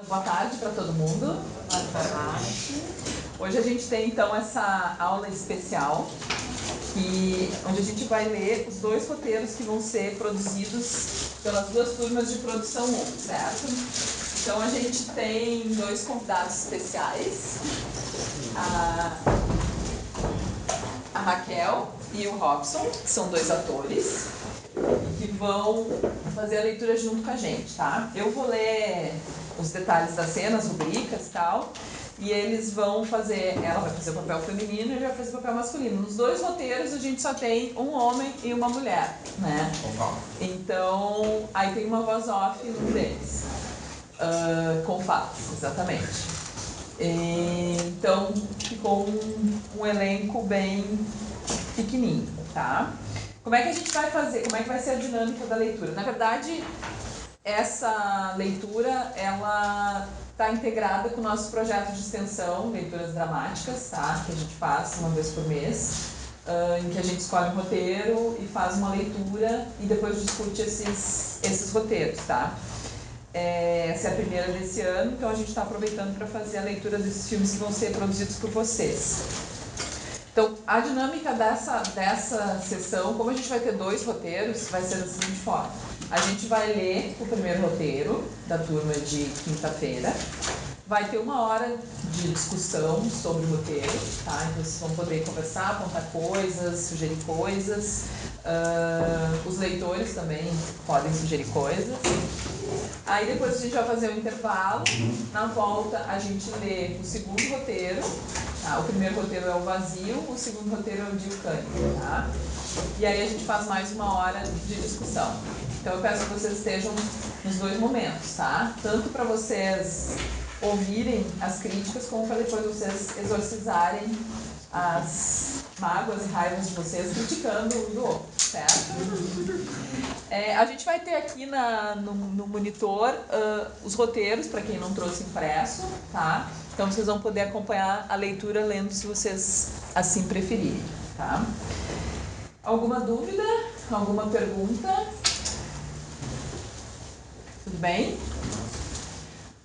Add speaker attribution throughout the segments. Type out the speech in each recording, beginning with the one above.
Speaker 1: Boa tarde para todo mundo.
Speaker 2: Boa tarde.
Speaker 1: Hoje a gente tem então essa aula especial onde a gente vai ler os dois roteiros que vão ser produzidos pelas duas turmas de produção 1, certo? Então a gente tem dois convidados especiais, a Raquel e o Robson, que são dois atores, que vão fazer a leitura junto com a gente, tá? Eu vou ler os detalhes das cenas, rubricas e tal, e eles vão fazer, ela vai fazer o papel feminino e ele vai fazer o papel masculino. Nos dois roteiros a gente só tem um homem e uma mulher, né? Então, aí tem uma voz off num deles, com fatos, exatamente. Então, ficou um elenco bem pequenininho, tá? Como é que a gente vai fazer? Como é que vai ser a dinâmica da leitura? Na verdade, essa leitura, ela está integrada com o nosso projeto de extensão, Leituras Dramáticas, tá? Que a gente faz uma vez por mês, em que a gente escolhe um roteiro e faz uma leitura e depois discute esses roteiros, tá? Essa é a primeira desse ano, então a gente está aproveitando para fazer a leitura desses filmes que vão ser produzidos por vocês. Então, a dinâmica dessa sessão, como a gente vai ter dois roteiros, vai ser da seguinte forma. A gente vai ler o primeiro roteiro da turma de quinta-feira, vai ter 1 hora de discussão sobre o roteiro, tá? Então vocês vão poder conversar, apontar coisas, sugerir coisas. Os leitores também podem sugerir coisas. Aí depois a gente vai fazer um intervalo. Na volta a gente lê o segundo roteiro. Tá? O primeiro roteiro é o Vazio, o segundo roteiro é o Dilcânico, tá? E aí a gente faz mais 1 hora de discussão. Então eu peço que vocês estejam nos dois momentos, tá? Tanto para vocês ouvirem as críticas, como para depois vocês exorcizarem as mágoas e raivas de vocês criticando um do outro, certo? A gente vai ter aqui no monitor os roteiros, para quem não trouxe impresso, tá? Então vocês vão poder acompanhar a leitura lendo se vocês assim preferirem, tá? Alguma dúvida? Alguma pergunta? Tudo bem?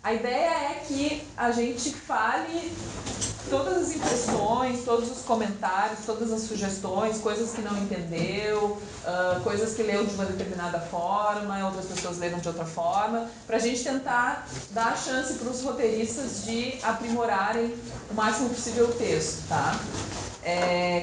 Speaker 1: A ideia é que a gente fale todas as impressões, todos os comentários, todas as sugestões, coisas que não entendeu, coisas que leu de uma determinada forma, outras pessoas leram de outra forma, para a gente tentar dar a chance para os roteiristas de aprimorarem o máximo possível o texto, tá?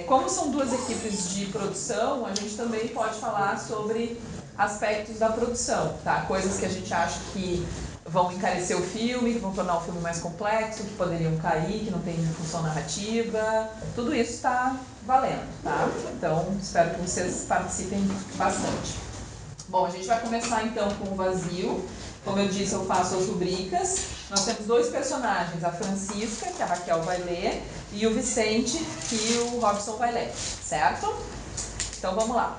Speaker 1: Como são duas equipes de produção, a gente também pode falar sobre aspectos da produção, tá? Coisas que a gente acha que vão encarecer o filme, que vão tornar o filme mais complexo, que poderiam cair, que não tem função narrativa, tudo isso está valendo, tá? Então, espero que vocês participem bastante. Bom, a gente vai começar então com o Vazio. Como eu disse, eu faço as rubricas. Nós temos dois personagens, a Francisca, que a Raquel vai ler, e o Vicente, que o Robson vai ler, certo? Então, vamos lá.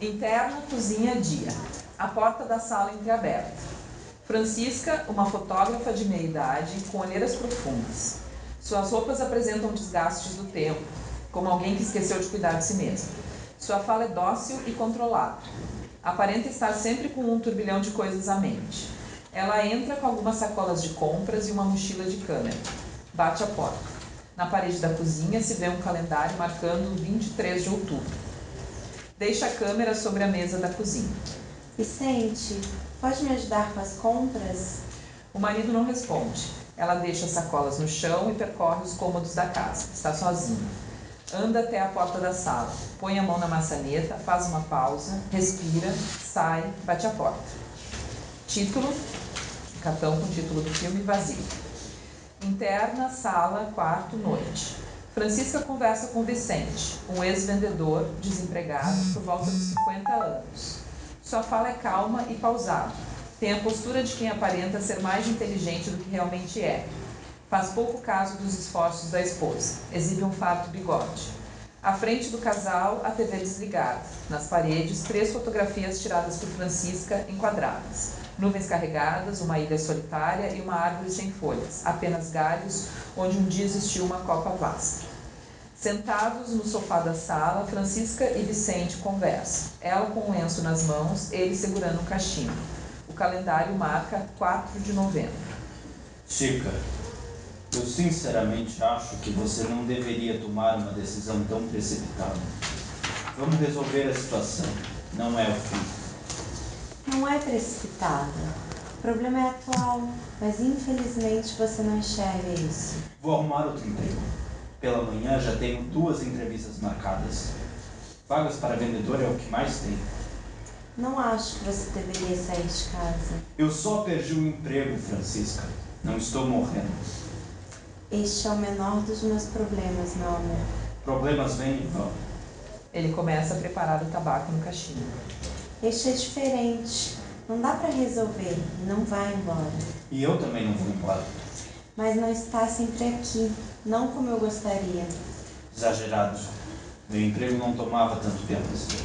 Speaker 1: Interna, cozinha, dia. A porta da sala entreaberta. Francisca, uma fotógrafa de meia-idade, com olheiras profundas. Suas roupas apresentam desgastes do tempo, como alguém que esqueceu de cuidar de si mesma. Sua fala é dócil e controlada. Aparenta estar sempre com um turbilhão de coisas à mente. Ela entra com algumas sacolas de compras e uma mochila de câmera. Bate a porta. Na parede da cozinha se vê um calendário marcando 23 de outubro. Deixa a câmera sobre a mesa da cozinha.
Speaker 2: Vicente, pode me ajudar com as compras?
Speaker 1: O marido não responde. Ela deixa as sacolas no chão e percorre os cômodos da casa. Está sozinha. Anda até a porta da sala. Põe a mão na maçaneta, faz uma pausa, respira, sai, bate a porta. Título, cartão com o título do filme, Vazio. Interna, sala, quarto, noite. Francisca conversa com Vicente, um ex-vendedor, desempregado, por volta dos 50 anos. Sua fala é calma e pausada. Tem a postura de quem aparenta ser mais inteligente do que realmente é. Faz pouco caso dos esforços da esposa. Exibe um farto bigode. À frente do casal, a TV desligada. Nas paredes, 3 fotografias tiradas por Francisca, enquadradas. Nuvens carregadas, uma ilha solitária e uma árvore sem folhas. Apenas galhos, onde um dia existiu uma copa vasta. Sentados no sofá da sala, Francisca e Vicente conversam. Ela com um lenço nas mãos, ele segurando um cachimbo. O calendário marca 4 de novembro.
Speaker 3: Chica, eu sinceramente acho que você não deveria tomar uma decisão tão precipitada. Vamos resolver a situação. Não é o fim.
Speaker 2: Não é precipitada. O problema é atual, mas infelizmente você não enxerga isso.
Speaker 3: Vou arrumar outro emprego. Pela manhã já tenho 2 entrevistas marcadas. Vagas para vendedor é o que mais tem.
Speaker 2: Não acho que você deveria sair de casa.
Speaker 3: Eu só perdi o emprego, Francisca. Não estou morrendo.
Speaker 2: Este é o menor dos meus problemas, meu amor.
Speaker 3: Problemas vêm e vão.
Speaker 1: Ele começa a preparar o tabaco no cachimbo.
Speaker 2: Este é diferente. Não dá para resolver e não vai embora.
Speaker 3: E eu também não vou embora.
Speaker 2: Mas não está sempre aqui, não como eu gostaria.
Speaker 3: Exagerado. Meu emprego não tomava tanto tempo assim.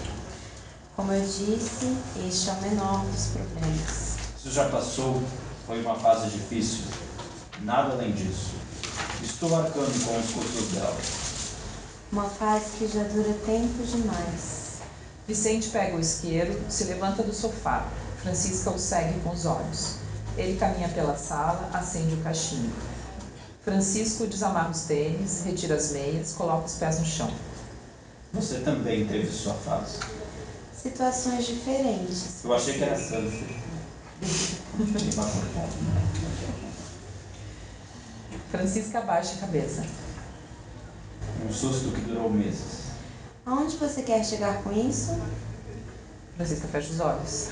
Speaker 2: Como eu disse, este é o menor dos problemas.
Speaker 3: Isso já passou. Foi uma fase difícil. Nada além disso. Estou arcando com os custos dela.
Speaker 2: Uma fase que já dura tempo demais.
Speaker 1: Vicente pega o isqueiro, se levanta do sofá. Francisca o segue com os olhos. Ele caminha pela sala, acende o cachimbo. Francisco desamarra os tênis, retira as meias, coloca os pés no chão.
Speaker 3: Você também teve sua fase.
Speaker 2: Situações diferentes.
Speaker 3: Eu achei que era câncer.
Speaker 1: Francisca abaixa a cabeça.
Speaker 3: Um susto que durou meses.
Speaker 2: Aonde você quer chegar com isso?
Speaker 1: Francisca fecha os olhos.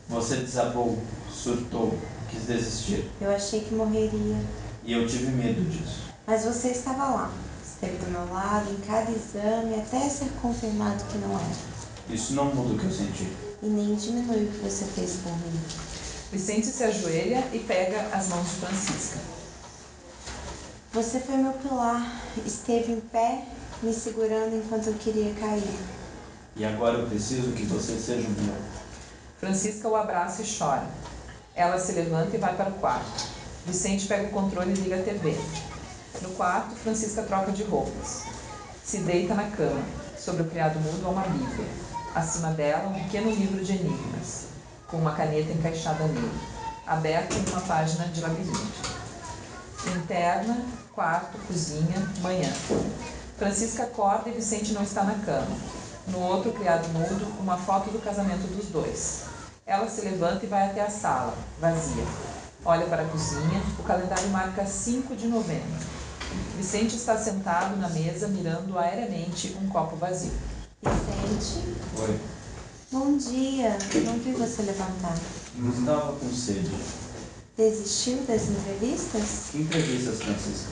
Speaker 3: Você desabou, surtou, quis desistir.
Speaker 2: Eu achei que morreria.
Speaker 3: E eu tive medo disso.
Speaker 2: Mas você estava lá. Esteve do meu lado em cada exame até ser confirmado que não era.
Speaker 3: Isso não muda o que eu senti.
Speaker 2: E nem diminui o que você fez por mim.
Speaker 1: Vicente se ajoelha e pega as mãos de Francisca.
Speaker 2: Você foi meu pilar. Esteve em pé, me segurando enquanto eu queria cair.
Speaker 3: E agora eu preciso que você seja o meu.
Speaker 1: Francisca o abraça e chora. Ela se levanta e vai para o quarto. Vicente pega o controle e liga a TV. No quarto, Francisca troca de roupas. Se deita na cama. Sobre o criado mudo há uma bíblia. Acima dela, um pequeno livro de enigmas, com uma caneta encaixada nele, aberto em uma página de labirinto. Interna, quarto, cozinha, manhã. Francisca acorda e Vicente não está na cama. No outro criado mudo, uma foto do casamento dos dois. Ela se levanta e vai até a sala, vazia. Olha para a cozinha, o calendário marca 5 de novembro. Vicente está sentado na mesa, mirando aéreamente um copo vazio.
Speaker 2: Vicente?
Speaker 3: Oi.
Speaker 2: Bom dia. Não vi você levantar.
Speaker 3: Eu estava com sede.
Speaker 2: Desistiu das entrevistas?
Speaker 3: Que entrevistas, Francisca?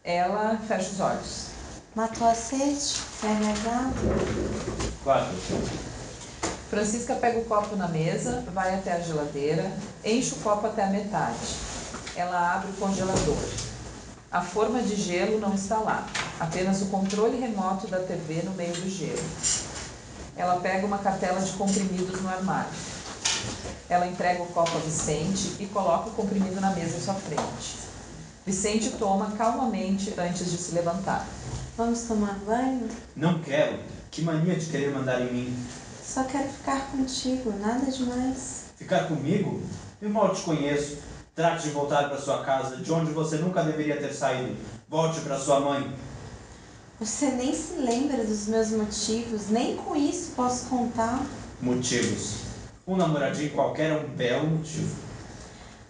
Speaker 1: Ela fecha os olhos.
Speaker 2: Matou a sede? Foi arrasado?
Speaker 3: Claro que eu
Speaker 1: Francisca pega o copo na mesa, vai até a geladeira, enche o copo até a metade. Ela abre o congelador. A forma de gelo não está lá, apenas o controle remoto da TV no meio do gelo. Ela pega uma cartela de comprimidos no armário. Ela entrega o copo a Vicente e coloca o comprimido na mesa à sua frente. Vicente toma calmamente antes de se levantar.
Speaker 2: Vamos tomar banho?
Speaker 3: Não quero. Que mania de querer mandar em mim.
Speaker 2: Só quero ficar contigo, nada demais.
Speaker 3: Ficar comigo? Eu mal te conheço. Trate de voltar para sua casa, de onde você nunca deveria ter saído. Volte para sua mãe.
Speaker 2: Você nem se lembra dos meus motivos, nem com isso posso contar.
Speaker 3: Motivos. Um namoradinho qualquer é um belo motivo.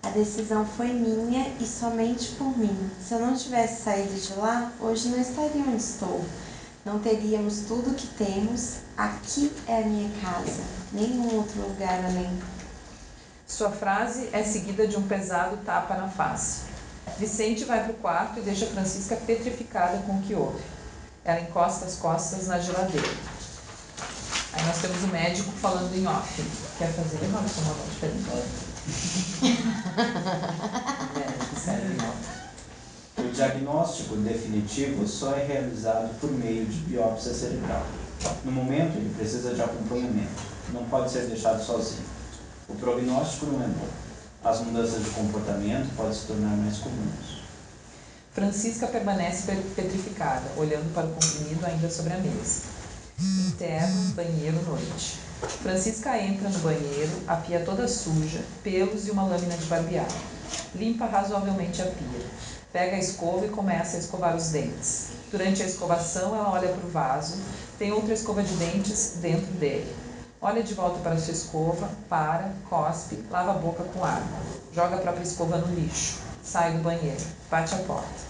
Speaker 2: A decisão foi minha e somente por mim. Se eu não tivesse saído de lá, hoje não estaria onde estou. Não teríamos tudo o que temos. Aqui é a minha casa, nenhum outro lugar além.
Speaker 1: Sua frase é seguida de um pesado tapa na face. Vicente vai para o quarto e deixa Francisca petrificada com o que houve. Ela encosta as costas na geladeira. Aí nós temos o médico falando em off. Quer fazer? Levanta uma mão diferente. Médico, sério, não.
Speaker 3: O diagnóstico definitivo só é realizado por meio de biópsia cerebral. No momento, ele precisa de acompanhamento. Não pode ser deixado sozinho. O prognóstico não é bom. As mudanças de comportamento podem se tornar mais comuns.
Speaker 1: Francisca permanece petrificada, olhando para o comprimido ainda sobre a mesa. Interno, banheiro, noite. Francisca entra no banheiro, a pia toda suja, pelos e uma lâmina de barbear. Limpa razoavelmente a pia. Pega a escova e começa a escovar os dentes. Durante a escovação, ela olha para o vaso, tem outra escova de dentes dentro dele. Olha de volta para sua escova, para, cospe, lava a boca com água. Joga a própria escova no lixo. Sai do banheiro. Bate a porta.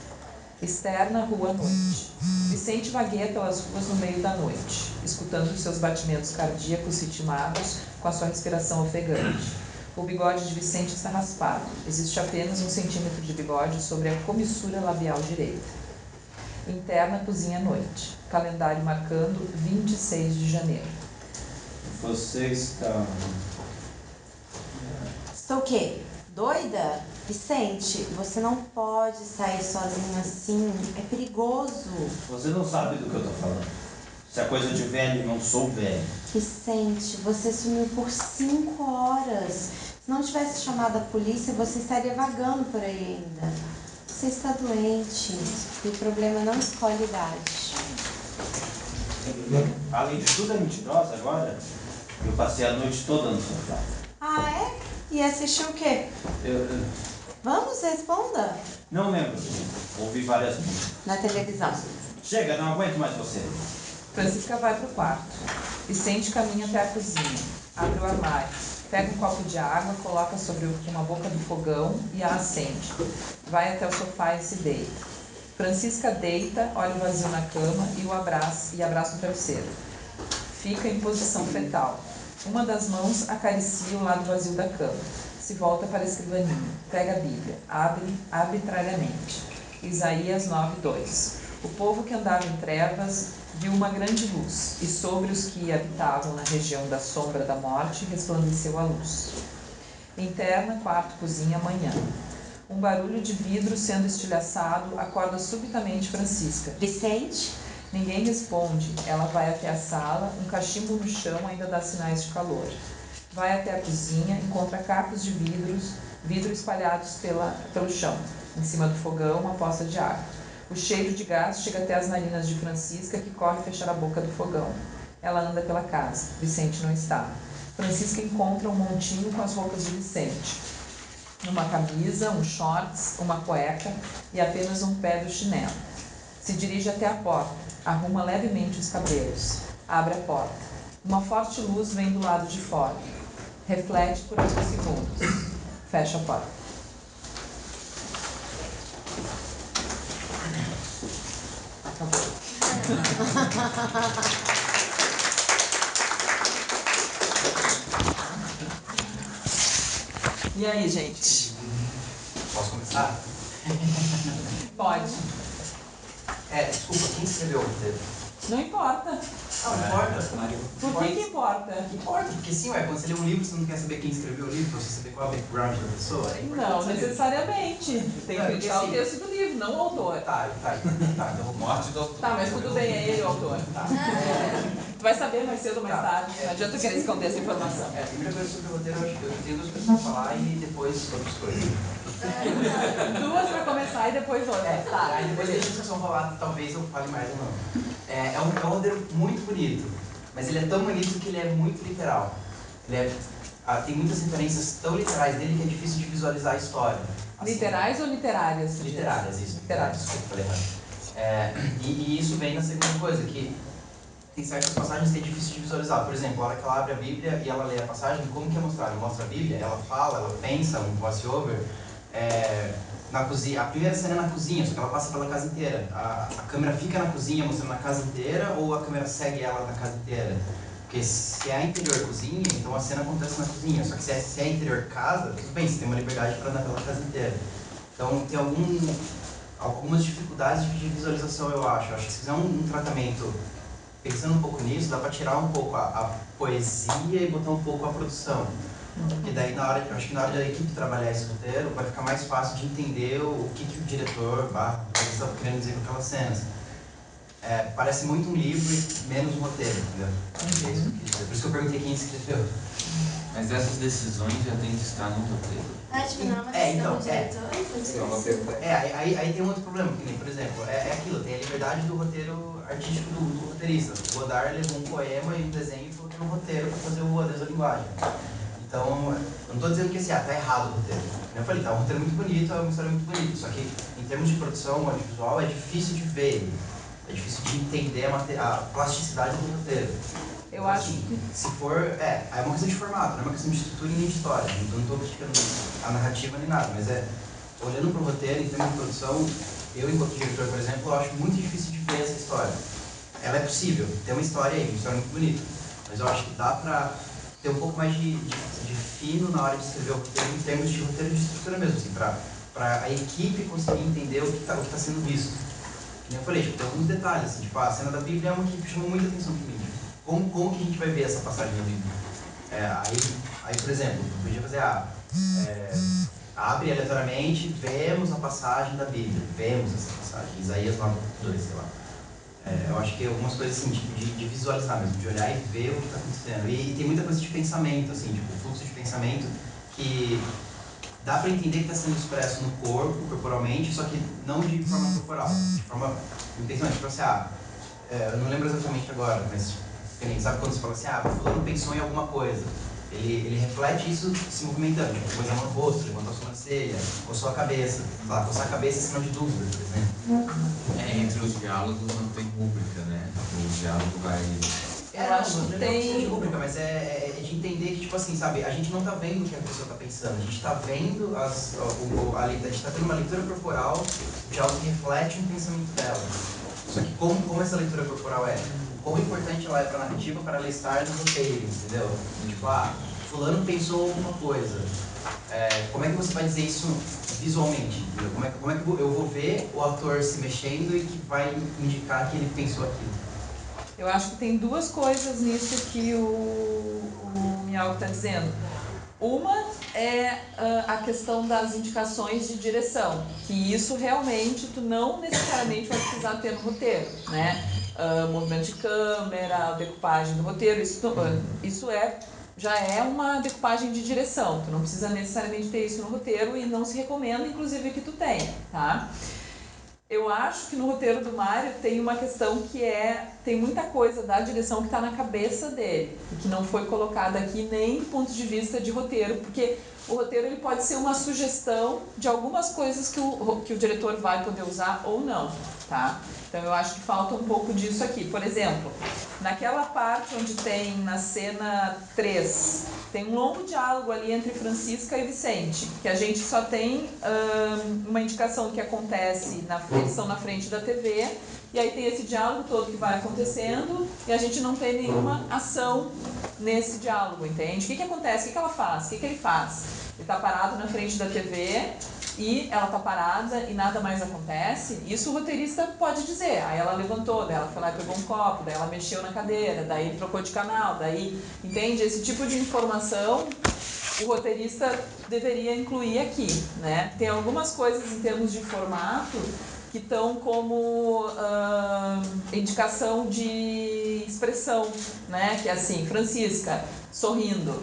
Speaker 1: Externa, rua à noite. Vicente vagueia pelas ruas no meio da noite, escutando os seus batimentos cardíacos ritmados com a sua respiração ofegante. O bigode de Vicente está raspado. Existe apenas 1 centímetro de bigode sobre a comissura labial direita. Interna, cozinha à noite. Calendário marcando 26 de janeiro.
Speaker 3: Você está...
Speaker 2: Estou o quê? Doida? Vicente, você não pode sair sozinho assim. É perigoso.
Speaker 3: Você não sabe do que eu tô falando. Se é coisa de velho, eu não sou velho.
Speaker 2: Vicente, você sumiu por 5 horas. Se não tivesse chamado a polícia, você estaria vagando por aí ainda. Você está doente e o problema não escolhe idade.
Speaker 3: Além de tudo, é mentirosa agora. Eu passei a noite toda no sofá.
Speaker 2: Ah, é? E assistiu o quê?
Speaker 3: Eu
Speaker 2: Vamos, responda.
Speaker 3: não lembro. Ouvi várias músicas.
Speaker 2: Na televisão.
Speaker 3: Chega, não aguento mais você.
Speaker 1: Francisca vai para o quarto. Vicente caminha até a cozinha. Abre o armário. Pega um copo de água, coloca sobre uma boca do fogão e a acende. Vai até o sofá e se deita. Francisca deita, olha o vazio na cama e abraça o travesseiro. Fica em posição fetal. Uma das mãos acaricia o lado vazio da cama. Se volta para a escrivaninha. Pega a Bíblia. Abre arbitrariamente. Isaías 9:2. O povo que andava em trevas viu uma grande luz, e sobre os que habitavam na região da sombra da morte resplandeceu a luz. Interna, quarto, cozinha, manhã. Um barulho de vidro sendo estilhaçado acorda subitamente Francisca.
Speaker 2: Vicente?
Speaker 1: Ninguém responde. Ela vai até a sala, um cachimbo no chão ainda dá sinais de calor. Vai até a cozinha, encontra cacos de vidro espalhados pelo chão. Em cima do fogão, uma poça de água. O cheiro de gás chega até as narinas de Francisca, que corre fechar a boca do fogão. Ela anda pela casa. Vicente não está. Francisca encontra um montinho com as roupas de Vicente. Uma camisa, um shorts, uma cueca e apenas um pé do chinelo. Se dirige até a porta. Arruma levemente os cabelos. Abre a porta. Uma forte luz vem do lado de fora. Reflete por alguns segundos. Fecha a porta. Acabou. E aí, gente?
Speaker 4: Posso começar?
Speaker 1: Pode.
Speaker 4: Desculpa, quem escreveu o roteiro?
Speaker 1: Não importa.
Speaker 4: Ah, não importa?
Speaker 1: Por que importa?
Speaker 4: Importa, porque sim, quando você lê um livro, você não quer saber quem escreveu o livro, pra você saber qual é o background da pessoa. É importante
Speaker 1: Não
Speaker 4: saber.
Speaker 1: necessariamente. Tem que criticar o texto do livro, não o autor.
Speaker 4: Tá, então
Speaker 5: Morte do autor.
Speaker 1: Tá, mas tudo bem, é ele o autor.
Speaker 4: Tá.
Speaker 1: Tu vai saber mais cedo ou mais
Speaker 4: Tá.
Speaker 1: tarde. Não adianta querer esconder essa informação.
Speaker 4: A primeira coisa sobre o roteiro, eu acho que eu tenho 2 coisas pra falar e depois outras coisas.
Speaker 1: 2 pra começar e depois outras. Tá.
Speaker 4: Aí depois deixa a discussão rolar, talvez eu fale mais ou não. É um roteiro muito bonito, mas ele é tão bonito que ele é muito literal. Tem muitas referências tão literais dele que é difícil de visualizar a história. Assim,
Speaker 1: Literais ou literárias?
Speaker 4: Literárias, isso.
Speaker 1: Literárias.
Speaker 4: Desculpa, falei errado. E isso vem na segunda coisa, que tem certas passagens que é difícil de visualizar. Por exemplo, a hora que ela abre a Bíblia e ela lê a passagem, como que é mostrado? Ela mostra a Bíblia, ela fala, ela pensa, um voice-over. Na cozinha, a primeira cena é na cozinha, só que ela passa pela casa inteira. A câmera fica na cozinha mostrando a casa inteira ou a câmera segue ela na casa inteira? Porque se é interior cozinha, então a cena acontece na cozinha. Só que se é interior casa, tudo bem, você tem uma liberdade para andar pela casa inteira. Então tem algumas dificuldades de visualização, eu acho. Acho que se fizer um tratamento pensando um pouco nisso, dá para tirar um pouco a poesia e botar um pouco a produção. Porque daí, acho que na hora da equipe trabalhar esse roteiro, vai ficar mais fácil de entender o que o diretor está querendo dizer com aquelas cenas. Parece muito um livro e menos um roteiro, entendeu? É isso que eu quis dizer. Por isso que eu perguntei quem escreveu.
Speaker 5: Mas essas decisões já tem que estar no roteiro.
Speaker 6: Tipo, não é uma decisão do diretor,
Speaker 4: Aí tem um outro problema, que nem, por exemplo, aquilo, tem a liberdade do roteiro artístico do roteirista. O Godard levou um poema e um desenho e falou que no roteiro para fazer o adeus à linguagem. Então, eu não estou dizendo que assim, tá errado o roteiro. Como eu falei, tá um roteiro muito bonito, é uma história muito bonita. Só que, em termos de produção audiovisual, é difícil de ver ele. É difícil de entender a plasticidade do roteiro.
Speaker 1: Eu
Speaker 4: então,
Speaker 1: acho
Speaker 4: assim,
Speaker 1: que...
Speaker 4: se for... É uma questão de formato, não é uma questão de estrutura e nem de história. Então, não estou criticando a narrativa nem nada, mas olhando para o roteiro, em termos de produção, eu, enquanto diretor, por exemplo, eu acho muito difícil de ver essa história. Ela é possível, tem uma história aí, uma história muito bonita. Mas eu acho que dá para ter um pouco mais de fino na hora de escrever o roteiro, em termos de roteiro de estrutura mesmo, assim, para a equipe conseguir entender o que tá sendo visto. Como eu falei, tipo, tem alguns detalhes, assim, tipo, a cena da Bíblia é uma que chamou muita atenção para mim. Como que a gente vai ver essa passagem da Bíblia? Aí, por exemplo, eu podia fazer abre aleatoriamente, vemos a passagem da Bíblia, vemos essa passagem, Isaías 9:2, sei lá. Eu acho que algumas coisas assim, tipo, de visualizar mesmo, de olhar e ver o que está acontecendo. E tem muita coisa de pensamento, assim, tipo, fluxo de pensamento que dá para entender que está sendo expresso no corpo, corporalmente, só que não de forma corporal, de forma intencional. Tipo assim, eu não lembro exatamente agora, mas sabe quando você fala assim, o fulano pensou em alguma coisa? Ele reflete isso se movimentando, tipo, pôs a mão no rosto, levantou a sobrancelha, coçou a cabeça. Coçar a cabeça é sinal de dúvida, por exemplo.
Speaker 5: Entre os diálogos não tem rúbrica, né? O diálogo vai...
Speaker 1: Eu acho que tem...
Speaker 4: de rúbrica, mas é de entender que, tipo assim, sabe, a gente não tá vendo o que a pessoa tá pensando, a gente tá vendo a gente tá tendo uma leitura corporal de algo que reflete um pensamento dela. Só que como essa leitura corporal é? Quão importante ela é pra narrativa para ela estar no roteiro, entendeu? Tipo, fulano pensou alguma coisa. Como é que você vai dizer isso visualmente? Entendeu? Como é que eu vou ver o ator se mexendo e que vai indicar que ele pensou aquilo?
Speaker 1: Eu acho que tem duas coisas nisso que o Miau está dizendo. Uma é a questão das indicações de direção, que isso realmente tu não necessariamente vai precisar ter no roteiro, né? Movimento de câmera, decupagem do roteiro, isso já é uma decupagem de direção, tu não precisa necessariamente ter isso no roteiro e não se recomenda, inclusive, que tu tenha, tá? Eu acho que no roteiro do Mário tem uma questão que tem muita coisa da direção que está na cabeça dele e que não foi colocada aqui nem do ponto de vista de roteiro, porque o roteiro ele pode ser uma sugestão de algumas coisas que o diretor vai poder usar ou não, tá? Então eu acho que falta um pouco disso aqui. Por exemplo, naquela parte onde tem na cena 3, tem um longo diálogo ali entre Francisca e Vicente, que a gente só tem uma indicação do que acontece, eles estão na frente da TV, e aí tem esse diálogo todo que vai acontecendo, e a gente não tem nenhuma ação nesse diálogo, entende? O que acontece? O que ela faz? O que ele faz? Ele está parado na frente da TV, e ela tá parada e nada mais acontece, isso o roteirista pode dizer. Aí ela levantou, daí ela foi lá e pegou um copo, daí ela mexeu na cadeira, daí ele trocou de canal, daí, entende? Esse tipo de informação o roteirista deveria incluir aqui, né? Tem algumas coisas em termos de formato que estão como indicação de expressão, né? Que é assim, Francisca sorrindo,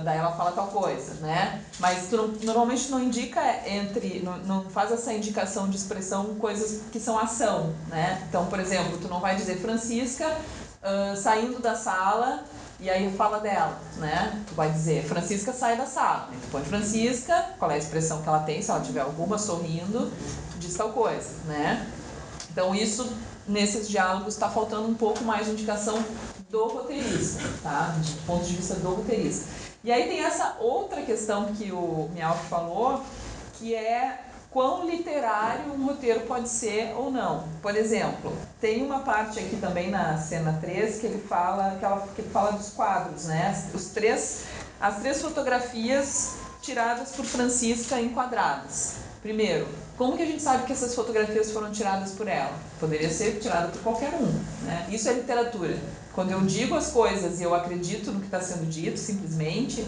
Speaker 1: daí ela fala tal coisa, né? Mas tu normalmente não indica não faz essa indicação de expressão coisas que são ação, né? Então, por exemplo, tu não vai dizer Francisca saindo da sala e aí fala dela, né? Tu vai dizer Francisca sai da sala, tu põe Francisca, qual é a expressão que ela tem, se ela tiver alguma sorrindo, tu diz tal coisa, né? Então isso, nesses diálogos, está faltando um pouco mais de indicação do roteirista, tá? Do ponto de vista do roteirista. E aí tem essa outra questão que o Miau falou, que é quão literário um roteiro pode ser ou não. Por exemplo, tem uma parte aqui também na cena 3 que ele fala, que ele fala dos quadros, né? As três fotografias tiradas por Francisca enquadradas. Primeiro, como que a gente sabe que essas fotografias foram tiradas por ela? Poderia ser tirada por qualquer um, né? Isso é literatura. Quando eu digo as coisas e eu acredito no que está sendo dito, simplesmente,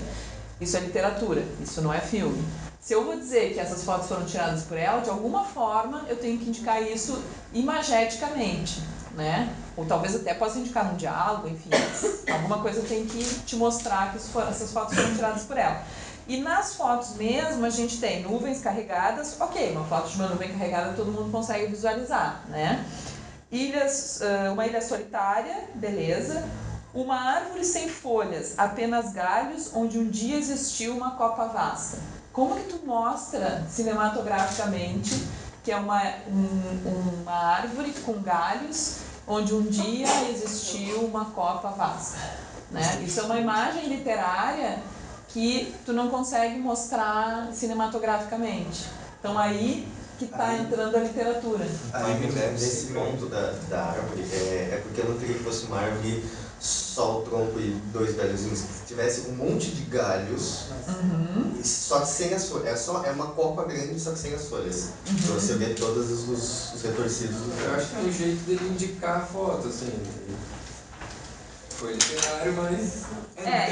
Speaker 1: isso é literatura, isso não é filme. Se eu vou dizer que essas fotos foram tiradas por ela, de alguma forma eu tenho que indicar isso imageticamente, né? Ou talvez até possa indicar num diálogo, enfim, alguma coisa eu tenho que te mostrar que essas fotos foram tiradas por ela. E nas fotos mesmo a gente tem nuvens carregadas, ok, uma foto de uma nuvem carregada todo mundo consegue visualizar, né? Uma ilha solitária, beleza. Uma árvore sem folhas, apenas galhos, onde um dia existiu uma copa vasta. Como que tu mostra cinematograficamente que é uma árvore com galhos, onde um dia existiu uma copa vasta? Né? Isso é uma imagem literária que tu não consegue mostrar cinematograficamente. Então aí que está entrando a literatura.
Speaker 7: Aí nesse ponto da árvore, é porque eu não queria que fosse uma árvore só o tronco e 2 galhozinhos, que tivesse um monte de galhos, só que sem as folhas. É uma copa grande, só que sem as folhas. Pra você ver todos os retorcidos do
Speaker 8: Eu acho que é um jeito dele indicar a foto, assim. Foi literário, mas.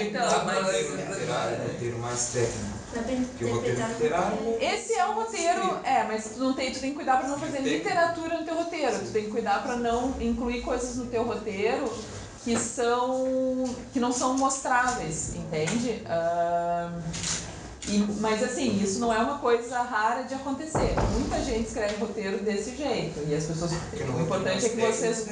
Speaker 8: Literário, roteiro mais técnico. Porque o roteiro literário.
Speaker 1: Esse é o roteiro, mas tu tem que cuidar para não fazer literatura no teu roteiro. Tu tem que cuidar para não incluir coisas no teu roteiro que não são mostráveis, entende? Mas assim, isso não é uma coisa rara de acontecer. Muita gente escreve roteiro desse jeito. E as pessoas. O importante é que vocês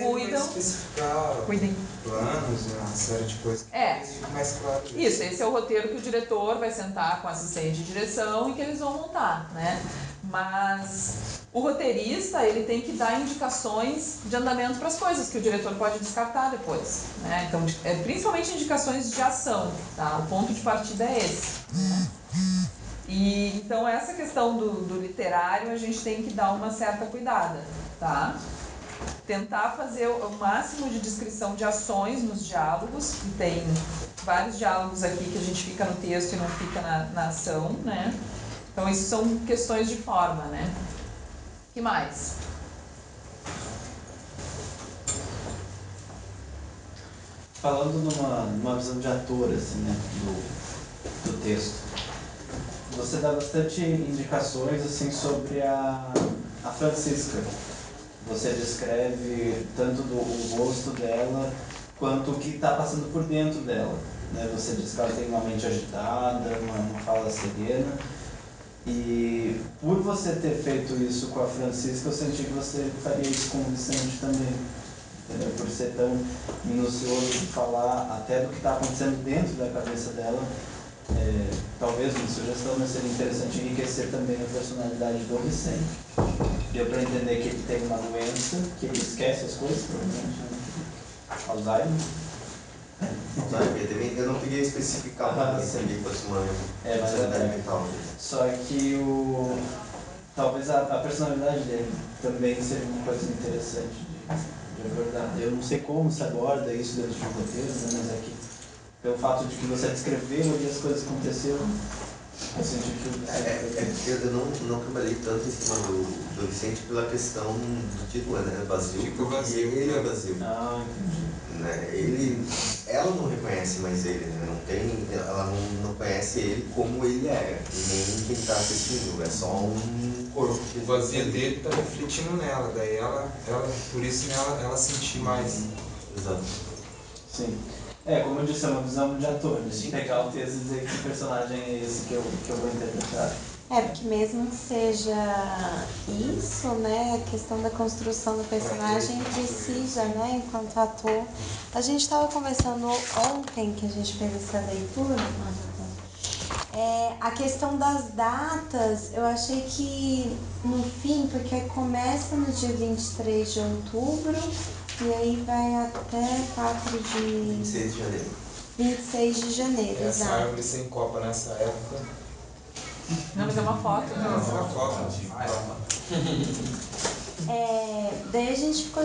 Speaker 1: cuidem.
Speaker 8: Planos, uma série de coisas que fica mais claro.
Speaker 1: Isso, esse é o roteiro que o diretor vai sentar com o assistente de direção e que eles vão montar, né? Mas o roteirista, ele tem que dar indicações de andamento para as coisas que o diretor pode descartar depois, né? Então, principalmente indicações de ação, tá? O ponto de partida é esse, né? E então essa questão do literário a gente tem que dar uma certa cuidada, tá? Tentar fazer o máximo de descrição de ações nos diálogos, e tem vários diálogos aqui que a gente fica no texto e não fica na ação, né? Então isso são questões de forma, né? O que mais?
Speaker 3: Falando numa visão de ator, assim, né, do texto, você dá bastante indicações, assim, sobre a Francisca. Você descreve tanto o rosto dela, quanto o que está passando por dentro dela, né? Você diz que ela tem uma mente agitada, uma fala serena. E por você ter feito isso com a Francisca, eu senti que você faria isso com o Vicente também. Entendeu? Por ser tão minucioso de falar até do que está acontecendo dentro da cabeça dela. Talvez uma sugestão, mas seria interessante enriquecer também a personalidade do Vicente. Deu para entender que ele tem uma doença, que ele esquece as coisas, provavelmente, né? Alzheimer.
Speaker 7: Eu não queria especificar uma doença ali, fosse uma personalidade mental.
Speaker 3: Só que talvez a personalidade dele também seria uma coisa interessante de abordar. Eu não sei como se aborda isso dentro de um roteiro, né? Mas é que pelo fato de que você descreveu e as coisas aconteceram, eu senti que
Speaker 7: eu não trabalhei tanto em cima do Vicente pela questão do título, né? Vazio.
Speaker 8: Tipo vazio.
Speaker 7: E ele é vazio.
Speaker 3: Ah, entendi.
Speaker 7: Né? Ela não reconhece mais ele, né? Ela não conhece ele como ele é, nem quem está assistindo, é só um corpo.
Speaker 8: O vazio dele está refletindo nela, daí por isso ela sentir mais.
Speaker 7: Exato.
Speaker 3: Sim. Como eu disse, é uma visão de ator, né? De pegar o texto e dizer que personagem é esse que eu vou interpretar.
Speaker 2: Porque mesmo que seja isso, né, a questão da construção do personagem precisa, né, enquanto ator. A gente estava conversando ontem, que a gente fez essa leitura, a questão das datas, eu achei que no fim, porque começa no dia 23 de outubro e aí vai até
Speaker 7: 26 de janeiro.
Speaker 2: 26 de janeiro,
Speaker 8: essa
Speaker 2: exato.
Speaker 8: árvore sem copa nessa época.
Speaker 1: Não, mas é uma foto, né?
Speaker 8: Não, uma foto.
Speaker 2: Daí a gente ficou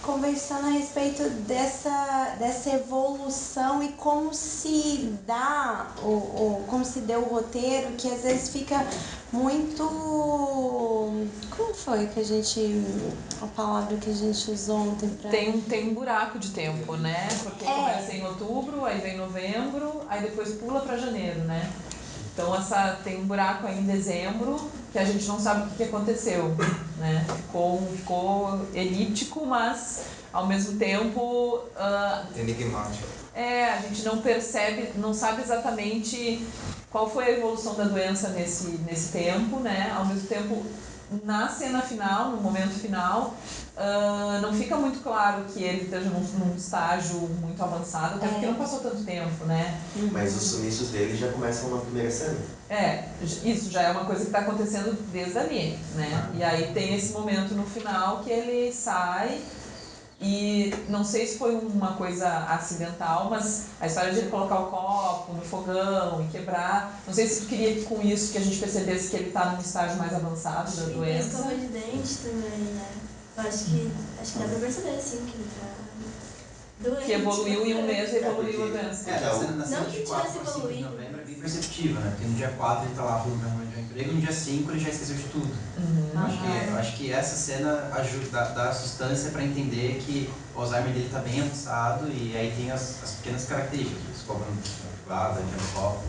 Speaker 2: conversando a respeito dessa evolução e como se dá, como se deu o roteiro, que às vezes fica muito... Como foi a palavra que a gente usou ontem pra...
Speaker 1: Tem um buraco de tempo, né? Porque começa em outubro, aí vem novembro, aí depois pula para janeiro, né? Então tem um buraco aí em dezembro que a gente não sabe o que aconteceu, né? Ficou elíptico, mas ao mesmo tempo...
Speaker 8: enigmático.
Speaker 1: A gente não percebe, não sabe exatamente qual foi a evolução da doença nesse tempo, né? Ao mesmo tempo, na cena final, no momento final, não fica muito claro que ele esteja num estágio muito avançado, até porque não passou tanto tempo, né?
Speaker 7: Mas os sumiços dele já começam na primeira cena.
Speaker 1: Isso já é uma coisa que está acontecendo desde ali, né? E aí tem esse momento no final que ele sai e não sei se foi uma coisa acidental, mas a história de ele colocar o copo no fogão e quebrar, não sei se tu queria que com isso que a gente percebesse que ele está num estágio mais avançado da doença.
Speaker 6: Escova de dente também, né? Eu acho que dá pra perceber, sim, que ele tá doente.
Speaker 1: Que evoluiu em um mês e evoluiu a doença.
Speaker 4: Na cena de 4 para 5 de novembro é bem perceptível, né? Porque no dia 4 ele tá lá falando pra arrumar emprego, no dia 5 ele já esqueceu de tudo. Eu acho que essa cena ajuda, dá sustância para entender que o Alzheimer dele tá bem avançado e aí tem as pequenas características, escova no privado, no copo.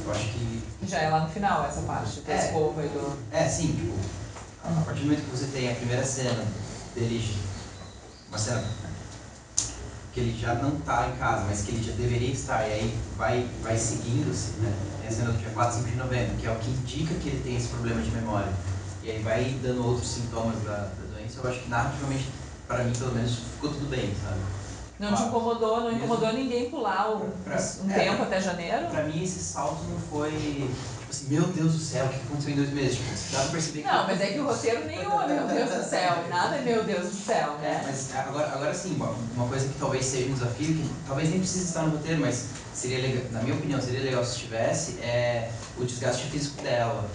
Speaker 4: Eu acho que...
Speaker 1: Já é lá no final essa parte, da escova e do...
Speaker 4: sim, tipo, a partir do momento que você tem a primeira cena dele, uma cena que ele já não tá em casa, mas que ele já deveria estar, e aí vai seguindo-se, né? Tem a cena do dia 4 e 5 de novembro, que é o que indica que ele tem esse problema de memória. E aí vai dando outros sintomas da doença. Eu acho que narrativamente, para mim pelo menos, ficou tudo bem, sabe?
Speaker 1: Não te incomodou, não incomodou ninguém pular um tempo até janeiro?
Speaker 4: Pra mim esse salto não foi, tipo assim, meu Deus do céu, o que aconteceu em 2 meses? Tipo, dá pra perceber que...
Speaker 1: Não, mas é que o roteiro nenhum é meu Deus do céu, nada é meu Deus do céu, né?
Speaker 4: Mas agora sim, uma coisa que talvez seja um desafio, que talvez nem precise estar no roteiro, mas seria legal, na minha opinião, seria legal se estivesse, é o desgaste físico dela.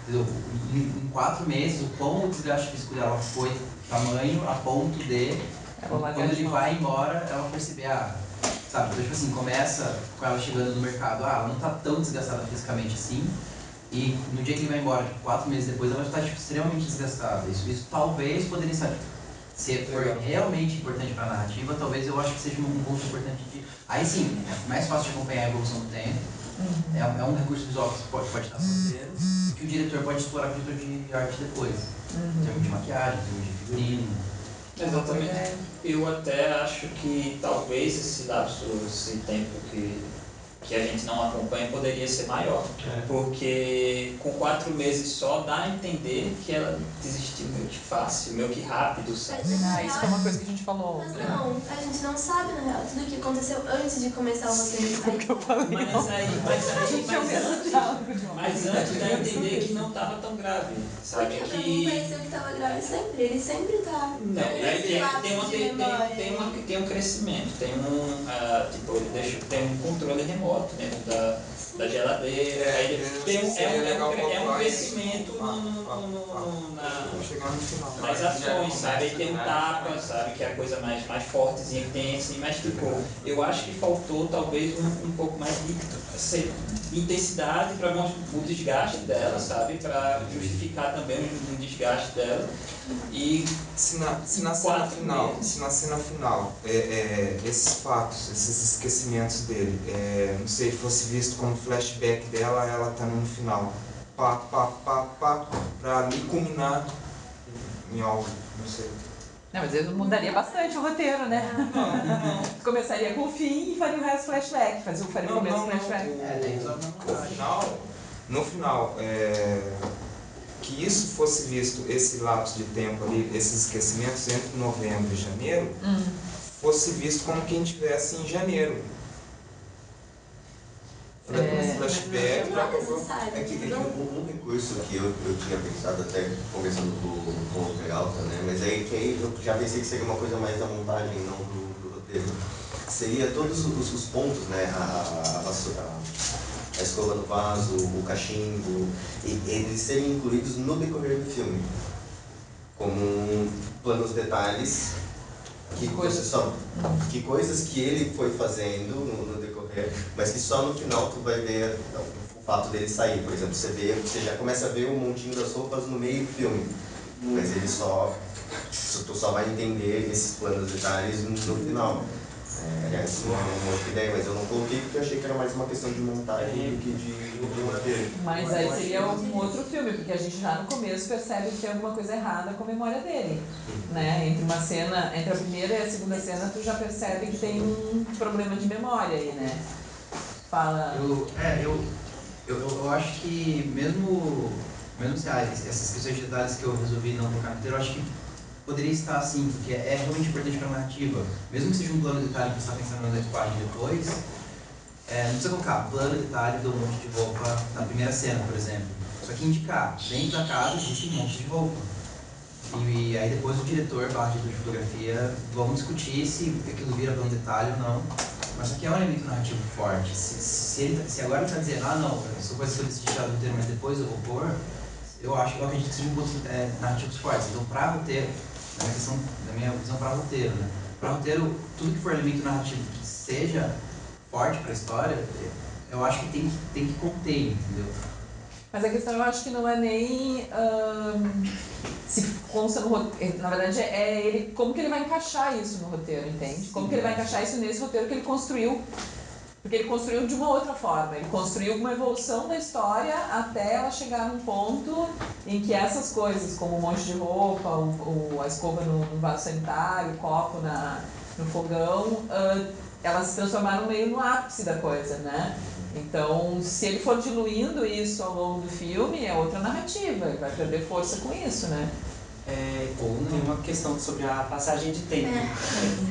Speaker 4: Entendeu? Em 4 meses, o quão o desgaste físico dela foi tamanho a ponto de... Quando ele vai embora, ela perceber, sabe? Então, tipo assim, começa com ela chegando no mercado, ela não tá tão desgastada fisicamente assim, e no dia que ele vai embora, tipo, 4 meses depois, ela já tá, tipo, extremamente desgastada. Isso talvez poderia estar, tipo, se for realmente importante pra narrativa, talvez eu acho que seja um ponto importante de... Aí sim, é mais fácil de acompanhar a evolução do tempo, é um recurso visual que pode estar solteiro, e que o diretor pode explorar para o diretor de arte depois, em termos de maquiagem, em termos de figurino.
Speaker 9: Exatamente. Eu até acho que talvez esse lapso, esse tempo que a gente não acompanha poderia ser maior. Porque com 4 meses só dá a entender que ela desistiu meio que fácil, meio que rápido, sabe?
Speaker 1: Isso foi uma coisa que a gente falou.
Speaker 6: Mas não, a gente não sabe, na real, tudo o que aconteceu antes de começar o roteiro.
Speaker 1: Foi o que eu falei.
Speaker 9: Mas antes dá a entender que não estava tão grave, sabe?
Speaker 6: Porque pra mim pareceu que estava grave sempre, ele sempre tá.
Speaker 9: Não, tem um crescimento, tem um controle remoto dentro da geladeira, aí é um crescimento nas ações, sabe? Aí tem um tapa, sabe? Que é a coisa mais fortezinha que tem, assim, mas tipo, eu acho que faltou talvez um pouco mais de intensidade para o desgaste dela, sabe? Para justificar também um desgaste dela. E
Speaker 10: se na cena final, esses fatos, esses esquecimentos dele, não sei, fosse visto como flashback dela, ela tá no final, pra ali culminar em algo, não sei.
Speaker 1: Não, mas ele mudaria bastante o roteiro, né? Não. Começaria com o fim e faria o resto flashback, faria o começo flashback.
Speaker 10: No final, que isso fosse visto, esse lapso de tempo ali, esses esquecimentos entre novembro e janeiro, fosse visto como quem estivesse em janeiro. Flashback.
Speaker 6: Não é necessário.
Speaker 7: É que um recurso que eu tinha pensado até começando com o Peralta, né? Mas aí que aí eu já pensei que seria uma coisa mais da montagem, não do roteiro. Seria todos os pontos, né? A escova no vaso, o cachimbo, e eles serem incluídos no decorrer do filme, como planos detalhes, que coisas que ele foi fazendo no decorrer, mas que só no final tu vai ver o fato dele sair. Por exemplo, você já começa a ver o montinho das roupas no meio do filme, mas tu só vai entender esses planos detalhes no final. Aliás, uma outra ideia, mas eu não coloquei porque eu achei que era mais uma questão de montagem do que de roteiro.
Speaker 1: Mas aí seria um outro filme, porque a gente já no começo percebe que tem alguma coisa errada com a memória dele, né? Entre a primeira e a segunda cena, tu já percebe que tem um problema de memória aí, né? Fala...
Speaker 4: Eu acho que mesmo mesmo se essas questões de detalhes que eu resolvi não colocar no roteiro, eu acho que poderia estar assim, porque é realmente importante para a narrativa. Mesmo que seja um plano de detalhe que você está pensando na equipagem depois, não precisa colocar plano de detalhe do monte de roupa na primeira cena, por exemplo. Só que indicar, dentro da casa existe um monte de roupa. E aí depois o diretor, diretor de fotografia, vão discutir se aquilo vira plano de detalhe ou não. Mas isso aqui é um elemento narrativo forte. Se agora ele está dizendo, não, são coisas que eu decidi tirar do roteiro, mas depois eu vou pôr, eu acredito que sejam pontos narrativos fortes. Então, para roteiro, na minha visão, para roteiro, né? Para roteiro, tudo que for elemento narrativo que seja forte para a história, eu acho que tem que conter, entendeu?
Speaker 1: Mas a questão eu acho que não é nem se consta no roteiro, na verdade é ele, como que ele vai encaixar isso no roteiro, entende? Como que ele vai encaixar isso nesse roteiro que ele construiu, porque ele construiu de uma outra forma, ele construiu uma evolução da história até ela chegar num ponto em que essas coisas, como um monte de roupa, a escova no vaso sanitário, o copo no fogão, elas se transformaram meio no ápice da coisa, né? Então, se ele for diluindo isso ao longo do filme, é outra narrativa, ele vai perder força com isso, né?
Speaker 11: Tem uma questão sobre a passagem de tempo.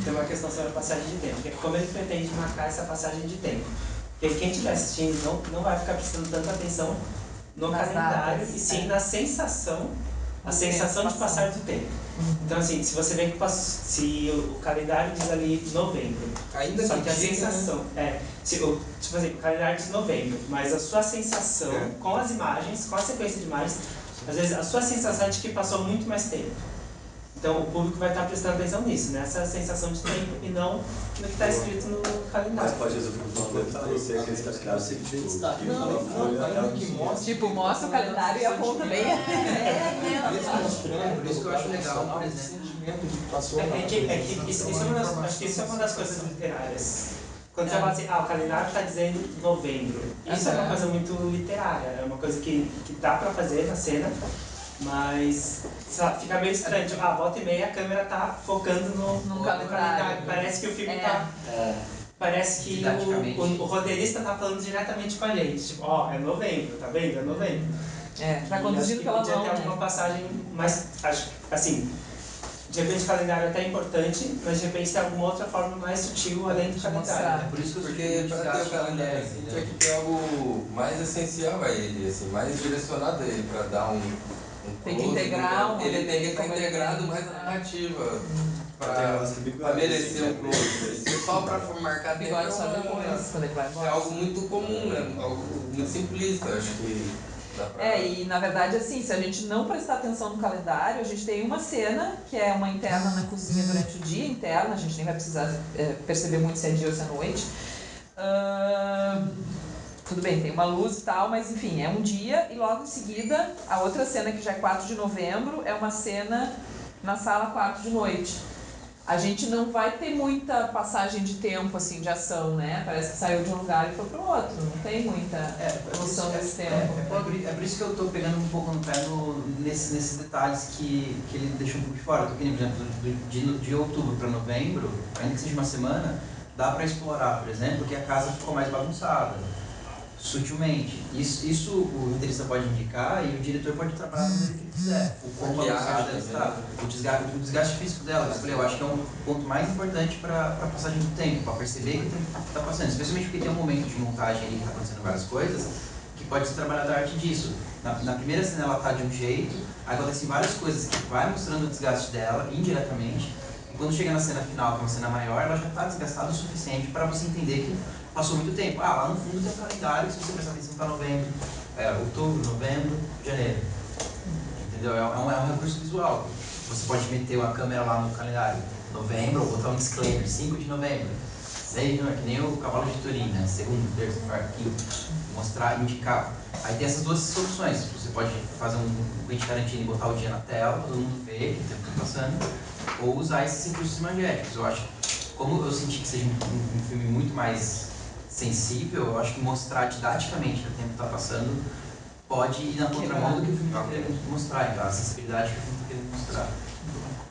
Speaker 11: Tem uma questão sobre a passagem de tempo. Como ele pretende marcar essa passagem de tempo? Porque quem estiver assistindo não vai ficar prestando tanta atenção no calendário, e sim na sensação, a sensação de passar do tempo. Então, assim, se você vê que se o calendário diz ali novembro,
Speaker 8: ainda
Speaker 11: só que a sensação tipo assim, o calendário diz novembro, mas a sua sensação com as imagens, com a sequência de imagens, às vezes a sua sensação é de que passou muito mais tempo. Então o público vai estar prestando atenção nisso, nessa sensação de tempo, e não no que está escrito no calendário.
Speaker 12: Mas pode resolver o problema, parecer aqueles calendários
Speaker 1: tipo, mostra o calendário e aponta bem.
Speaker 4: Por isso que eu acho legal, por exemplo.
Speaker 11: Acho que isso é uma das coisas literárias. Quando você fala assim, o calendário está dizendo novembro. Isso é uma coisa muito literária, é uma coisa que dá para fazer na cena, mas fica meio estranho. Tipo, volta e meia a câmera tá focando no calendário. Parece que o filme tá... Parece que o roteirista tá falando diretamente com a gente. Tipo, é novembro, tá vendo? É novembro.
Speaker 1: Tá conduzindo pela mão.
Speaker 11: Podia ter alguma passagem mais... Acho, assim, de repente o calendário é até importante, mas de repente tem alguma outra forma mais sutil além do calendário.
Speaker 4: É por isso que
Speaker 8: porque para ter o calendário tinha que ter algo mais essencial a ele, assim, mais direcionado a ele, para dar um
Speaker 1: tem que integrar
Speaker 8: ele tem que estar integrado mais na narrativa. Para merecer um close. Só para marcar tempo
Speaker 1: só depois, quando ele vai embora.
Speaker 8: É algo muito comum, né? Algo muito simplista, acho que.
Speaker 1: E na verdade, assim, se a gente não prestar atenção no calendário, a gente tem uma cena que é uma interna na cozinha durante o dia, interna, a gente nem vai precisar perceber muito se é dia ou se é noite. Tudo bem, tem uma luz e tal, mas enfim, é um dia, e logo em seguida, a outra cena que já é 4 de novembro, é uma cena na sala 4 de noite. A gente não vai ter muita passagem de tempo, assim, de ação, né? Parece que saiu de um lugar e foi pro outro, não tem muita noção desse tempo.
Speaker 4: É por isso que eu tô pegando um pouco no pé nesses detalhes que ele deixou um pouco de fora. Por exemplo, de outubro para novembro, ainda que seja uma semana, dá para explorar, por exemplo, que a casa ficou mais bagunçada, sutilmente. Isso o roteirista pode indicar e o diretor pode trabalhar do jeito que ele quiser. O quão bagunçada ela está, o desgaste físico dela. Eu acho que é um ponto mais importante para a passagem do tempo, para perceber que o tempo está passando. Especialmente porque tem um momento de montagem ali que está acontecendo várias coisas, que pode ser trabalhado a arte disso. Na primeira cena ela está de um jeito, aí acontecem várias coisas que vai mostrando o desgaste dela, indiretamente, e quando chega na cena final, que é uma cena maior, ela já está desgastada o suficiente para você entender que passou muito tempo. Lá no fundo tem um calendário, se você prestar atenção, está novembro, outubro, novembro, janeiro. Entendeu? É um recurso visual. Você pode meter uma câmera lá no calendário, novembro, ou botar um disclaimer, 5 de novembro. 6 de novembro, que nem o cavalo de Turim, né? Segundo, terça, quarto, quinto. Mostrar, indicar. Aí tem essas duas soluções. Você pode fazer um Quentin Tarantino e botar o dia na tela, todo mundo vê que o tempo está passando, ou usar esses recursos imagéticos. Eu acho que, como eu senti que seja um filme muito mais sensível, eu acho que mostrar didaticamente que o tempo está passando pode ir na contramão do que o filme está querendo mostrar, então, a sensibilidade que o filme está querendo mostrar.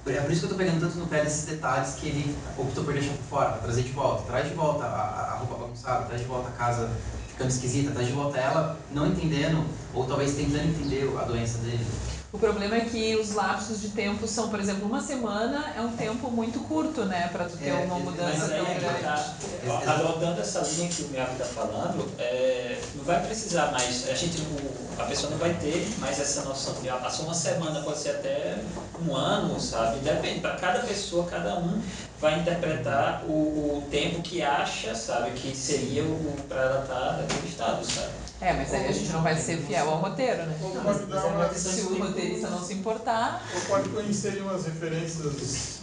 Speaker 4: É por isso que eu estou pegando tanto no pé desses detalhes que ele optou por deixar por fora, trazer de volta. Traz de volta a roupa bagunçada, traz de volta a casa ficando esquisita, traz de volta ela não entendendo, ou talvez tentando entender a doença dele.
Speaker 1: O problema é que os lapsos de tempo são, por exemplo, uma semana é um tempo muito curto, né? Pra tu ter uma mudança tão grande.
Speaker 9: Adotando essa linha que o Miyavi está falando, não vai precisar mais, a pessoa não vai ter mais essa noção de passou uma semana, pode ser até um ano, sabe? Depende, para cada pessoa, cada um vai interpretar o tempo que acha, sabe, que seria para ela estar naquele estado, sabe?
Speaker 1: Mas aí a gente não vai ser fiel ao roteiro, né? Se o roteirista não se importar...
Speaker 13: Ou pode conhecer umas referências,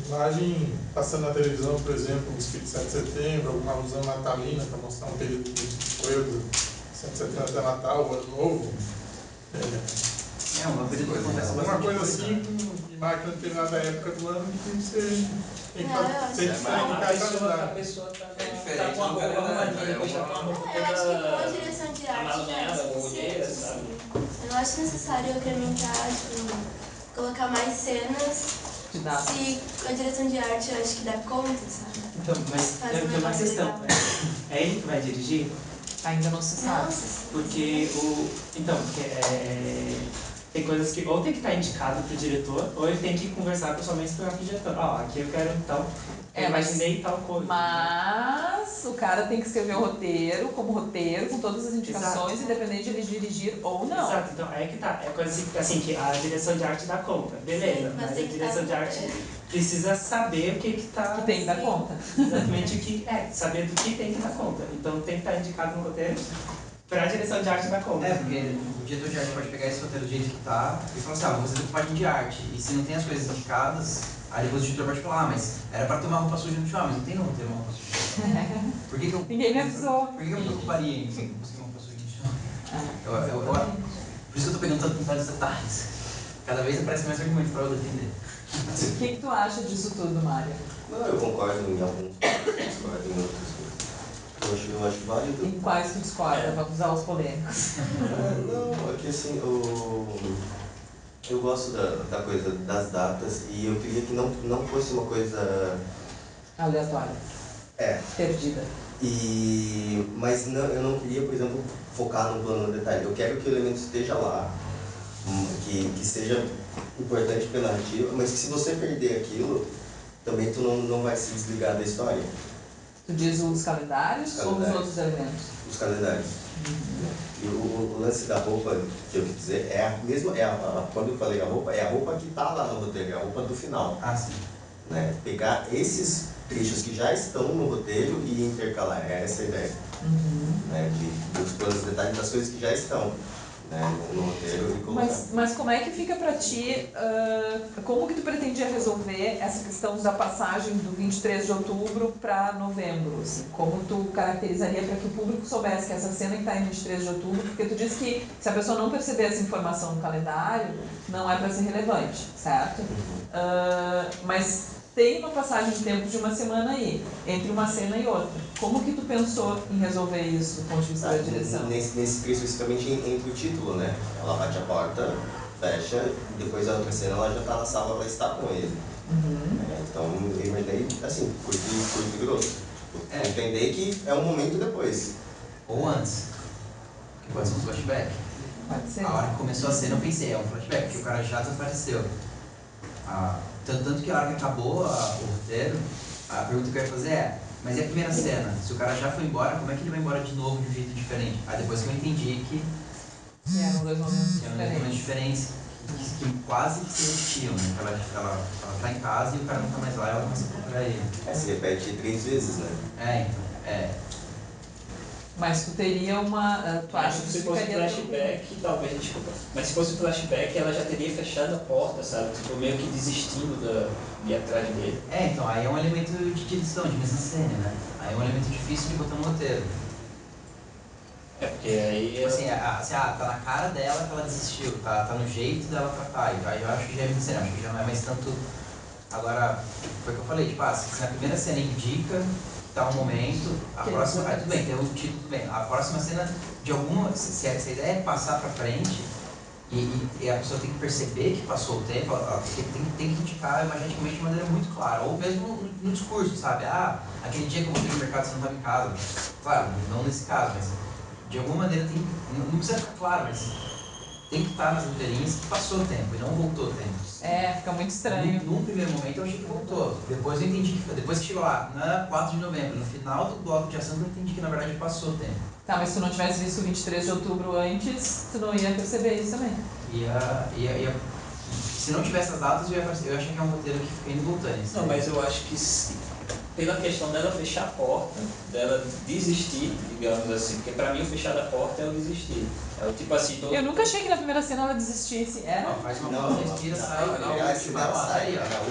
Speaker 13: imagem passando na televisão, por exemplo, os 7 de setembro, alguma alusão natalina para mostrar um período de coisa, 7 de setembro até Natal, o Ano Novo.
Speaker 4: Uma período que acontece bastante
Speaker 13: uma coisa assim, que marca determinada época do ano que tem que ser... Tem que ser diferente
Speaker 9: a pessoa tá com a roupa arrumadinha, depois tá com a roupa toda...
Speaker 6: Eu acho que com a direção de arte
Speaker 9: amalonhada, ou olheira, sabe?
Speaker 6: Eu não acho necessário incrementar, colocar mais cenas, se a direção de arte eu acho que dá conta, sabe?
Speaker 11: Então, mas tem uma questão. É ele que vai dirigir?
Speaker 1: Ainda não se sabe.
Speaker 11: Porque tem coisas que ou tem que estar indicado pro diretor, ou ele tem que conversar pessoalmente com o diretor. Aqui eu quero tal. Eu imaginei tal coisa.
Speaker 1: Mas o cara tem que escrever o roteiro, com todas as indicações, independente de ele dirigir ou não.
Speaker 11: Exato, então é que tá. É coisa assim que a direção de arte dá conta. Beleza, mas a direção de arte precisa saber o que tá...
Speaker 1: Que tem que dar conta.
Speaker 11: Exatamente o que saber do que tem que dar conta. Então tem que estar indicado no roteiro pra direção de arte dar conta.
Speaker 4: Porque o diretor de arte pode pegar esse roteiro do jeito que tá e falar assim, vou fazer uma página de arte. E se não tem as coisas indicadas, aí depois o diretor pode falar, mas era pra ter uma roupa suja no chão, mas não tem como ter uma roupa suja. Por que eu...
Speaker 1: Ninguém me avisou.
Speaker 4: Por que eu me preocuparia em conseguir uma roupa suja no chão? Por isso que eu tô pegando tanto com vários detalhes. Cada vez aparece mais argumentos pra eu defender.
Speaker 1: O que tu acha disso tudo, Mário?
Speaker 7: Não, eu concordo em alguns pontos, discordo em outros. Eu acho válido.
Speaker 1: Em quais tu discorda? Vamos usar os polêmicos.
Speaker 7: Não, é que assim, eu gosto da coisa das datas e eu queria que não fosse uma coisa...
Speaker 1: aleatória. Perdida.
Speaker 7: Mas eu não queria, por exemplo, focar no plano no detalhe. Eu quero que o elemento esteja lá, que seja importante para a narrativa, mas que se você perder aquilo, também tu não vai se desligar da história.
Speaker 1: Tu diz os calendários ou os outros elementos?
Speaker 7: Os calendários. E o lance da roupa, que eu quis dizer, é a mesma, quando eu falei a roupa que está lá no roteiro, é a roupa do final.
Speaker 4: Sim.
Speaker 7: Né? Pegar esses trechos que já estão no roteiro e intercalar, é essa a ideia. Né? Dos planos detalhes das coisas que já estão, né, no roteiro e colocar.
Speaker 1: Mas como é que fica pra ti, como que tu pretendia resolver essa questão da passagem do 23 de outubro para novembro? Assim? Como tu caracterizaria para que o público soubesse que essa cena que está em 23 de outubro, porque tu disse que se a pessoa não perceber essa informação no calendário, não é para ser relevante, certo? Mas tem uma passagem de tempo de uma semana aí, entre uma cena e outra. Como que tu pensou em resolver isso do ponto de vista da direção?
Speaker 7: Nesse especificamente entre o título, né? Ela bate a porta, fecha, e depois a outra cena ela já está na sala, ela está com ele. Então eu imaginei assim, curto e grosso. Entender que é um momento depois.
Speaker 4: Ou antes. Que pode ser um flashback.
Speaker 1: Pode ser.
Speaker 4: A hora que começou a cena eu pensei, é um flashback, porque o cara já desapareceu. Tanto que a hora que acabou o roteiro, a pergunta que eu ia fazer é, mas e a primeira cena? Se o cara já foi embora, como é que ele vai embora de novo de um jeito diferente? Aí depois que eu entendi que
Speaker 1: eram dois momentos
Speaker 4: diferentes, que quase que se repetiam, né? Ela tá em casa e o cara não tá mais lá e ela começa a procurar ele.
Speaker 7: Se repete 3 vezes, né?
Speaker 1: Mas tu teria uma... tu acha que
Speaker 9: se fosse flashback, talvez, desculpa. Mas se fosse flashback, ela já teria fechado a porta, sabe? Tipo, meio que desistindo de ir atrás dele.
Speaker 4: Então, aí é um elemento de direção, de mise-en-scène, né? Aí é um elemento difícil de botar no roteiro.
Speaker 9: Porque aí...
Speaker 4: Assim, tá na cara dela que ela desistiu, tá no jeito dela tratar. Aí eu acho que já é mise-en-scène, acho que já não é mais tanto... Agora, foi o que eu falei, tipo, se na primeira cena indica... Tá um momento, a próxima... tudo bem, tem o título, tudo bem. A próxima cena, de alguma... Se a ideia é passar pra frente, E a pessoa tem que perceber que passou o tempo, tem que indicar imageticamente de maneira muito clara, ou mesmo no discurso, sabe? Ah, aquele dia que eu voltei no mercado você não estava em casa. Claro, não nesse caso, mas de alguma maneira não precisa ficar claro, mas tem que estar nas entrelinhas que passou o tempo e não voltou o tempo.
Speaker 1: Fica muito estranho.
Speaker 4: Num primeiro momento eu achei que voltou, depois eu entendi que depois que chegou lá, na 4 de novembro, no final do bloco de ação, eu entendi que na verdade passou o tempo.
Speaker 1: Tá, mas se tu não tivesse visto o 23 de outubro antes, tu não ia perceber isso também.
Speaker 4: Se não tivesse as datas, eu achei que é um roteiro que fica indo voltando.
Speaker 9: Não, mas eu acho que pela questão dela fechar a porta, dela desistir, digamos assim, porque pra mim o fechar da porta é o desistir. É o tipo assim,
Speaker 1: Eu nunca achei que na primeira cena ela desistisse.
Speaker 4: Não, faz uma pausa, respira, sai.
Speaker 7: Na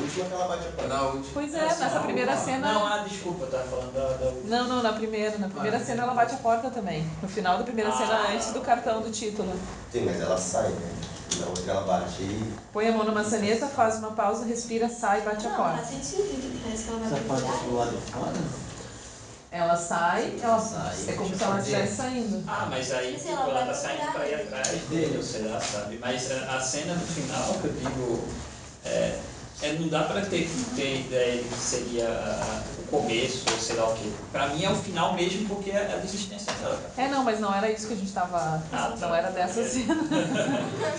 Speaker 7: última que ela bate a porta.
Speaker 1: Pois é, nessa primeira cena.
Speaker 9: Não, desculpa, eu tava falando da última.
Speaker 1: Não, na primeira. Na primeira cena ela bate a porta também. No final da primeira cena, antes do cartão do título.
Speaker 7: Sim, mas ela sai, né? Na outra ela bate e...
Speaker 1: Põe a mão na maçaneta, faz uma pausa, respira, sai e bate a porta.
Speaker 6: Não, faz sentido, parece que ela vai
Speaker 12: Essa parte do lado de fora?
Speaker 1: Ela sai, é como se ela estivesse saindo.
Speaker 9: Mas aí tipo, ela tá saindo pra ir atrás dele, ou sei lá, sabe? Mas a cena no final, que eu digo, não dá pra ter ideia de que seria o começo, ou sei lá o quê. Pra mim é o final mesmo, porque é a desistência dela.
Speaker 1: Não, mas não era isso que a gente tava... Não era dessa cena.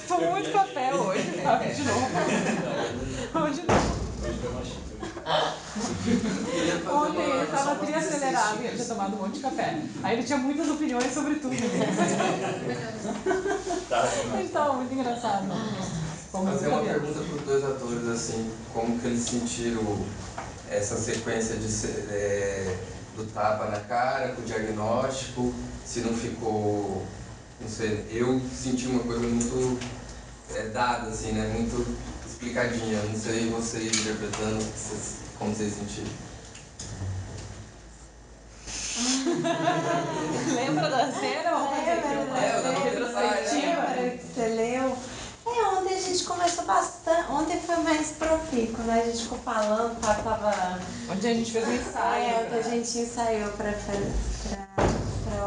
Speaker 1: Tô muito café hoje, sabe? De novo. Hoje não. Ontem ele tava triacelerado e ele tinha tomado um monte de café. Aí ele tinha muitas opiniões sobre tudo. Ele tava muito engraçado.
Speaker 8: Vou fazer uma pergunta para os dois atores, assim, como que eles sentiram essa sequência do tapa na cara, com o diagnóstico, se não ficou, não sei, eu senti uma coisa muito dada, assim, né, muito explicadinha, não sei vocês interpretando, como vocês sentiram.
Speaker 2: Lembra da cena? Você leu? Ontem a gente conversou bastante. Ontem foi mais profícuo, né? A gente ficou falando, tava...
Speaker 1: Ontem a gente fez um ensaio.
Speaker 2: Ontem a gente ensaiou pra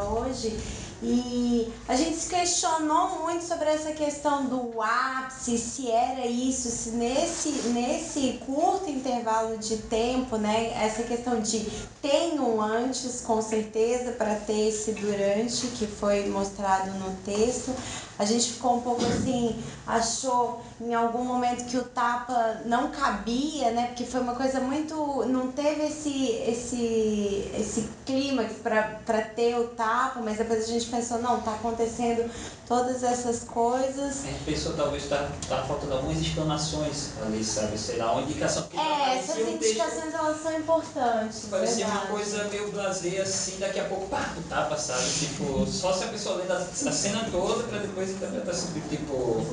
Speaker 2: hoje. E a gente se questionou muito sobre essa questão do ápice, se era isso, se nesse curto intervalo de tempo, né, essa questão de tem um antes, com certeza, para ter esse durante, que foi mostrado no texto. A gente ficou um pouco assim, achou em algum momento que o tapa não cabia, né? Porque foi uma coisa muito... Não teve esse clímax para ter o tapa, mas depois a gente pensou, não, tá acontecendo todas essas coisas.
Speaker 9: A gente pensou talvez tá faltando algumas exclamações ali, sabe? Sei lá, uma indicação.
Speaker 2: Essas indicações elas são importantes.
Speaker 9: Parecia uma coisa meio blasé assim, daqui a pouco, pá, o tapa, sabe? Tipo, só se a pessoa lê a cena toda pra depois interpretar assim, tipo...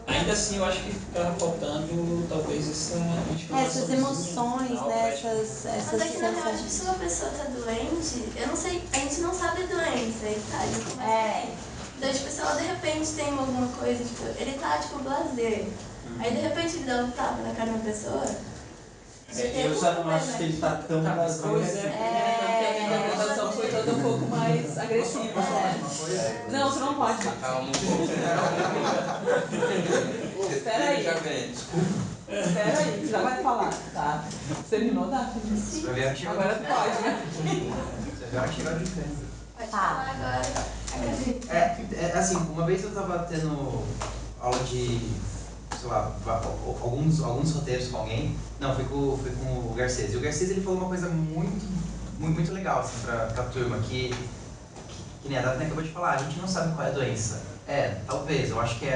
Speaker 9: Ainda assim, eu acho que ficava faltando, talvez,
Speaker 2: essas emoções, né? Essas
Speaker 6: Mas é que, na real, se uma pessoa tá doente, eu não sei, a gente não sabe a doença, aí tá, a gente começa Então, tipo, se ela de repente tem alguma coisa, tipo, ele tá, tipo, blasé, aí de repente ele dá um tapa na cara da pessoa...
Speaker 12: Eu já não acho que ele tá tão blasé.
Speaker 1: Pois a interpretação foi toda um pouco mais agressiva. Não, você não pode.
Speaker 8: Calma um pouco.
Speaker 1: Espera aí. Espera aí, já vai falar, tá? Terminou, tá? Agora tu pode, né?
Speaker 4: Você viu a atividade de frente.
Speaker 6: Pode falar agora.
Speaker 4: Assim, uma vez eu tava tendo aula de, sei lá, alguns roteiros com alguém. Não, foi com o Garcês. E o Garcês, ele falou uma coisa muito legal, assim, pra turma, que nem a Daphne acabou de falar, a gente não sabe qual é a doença. Talvez, eu acho que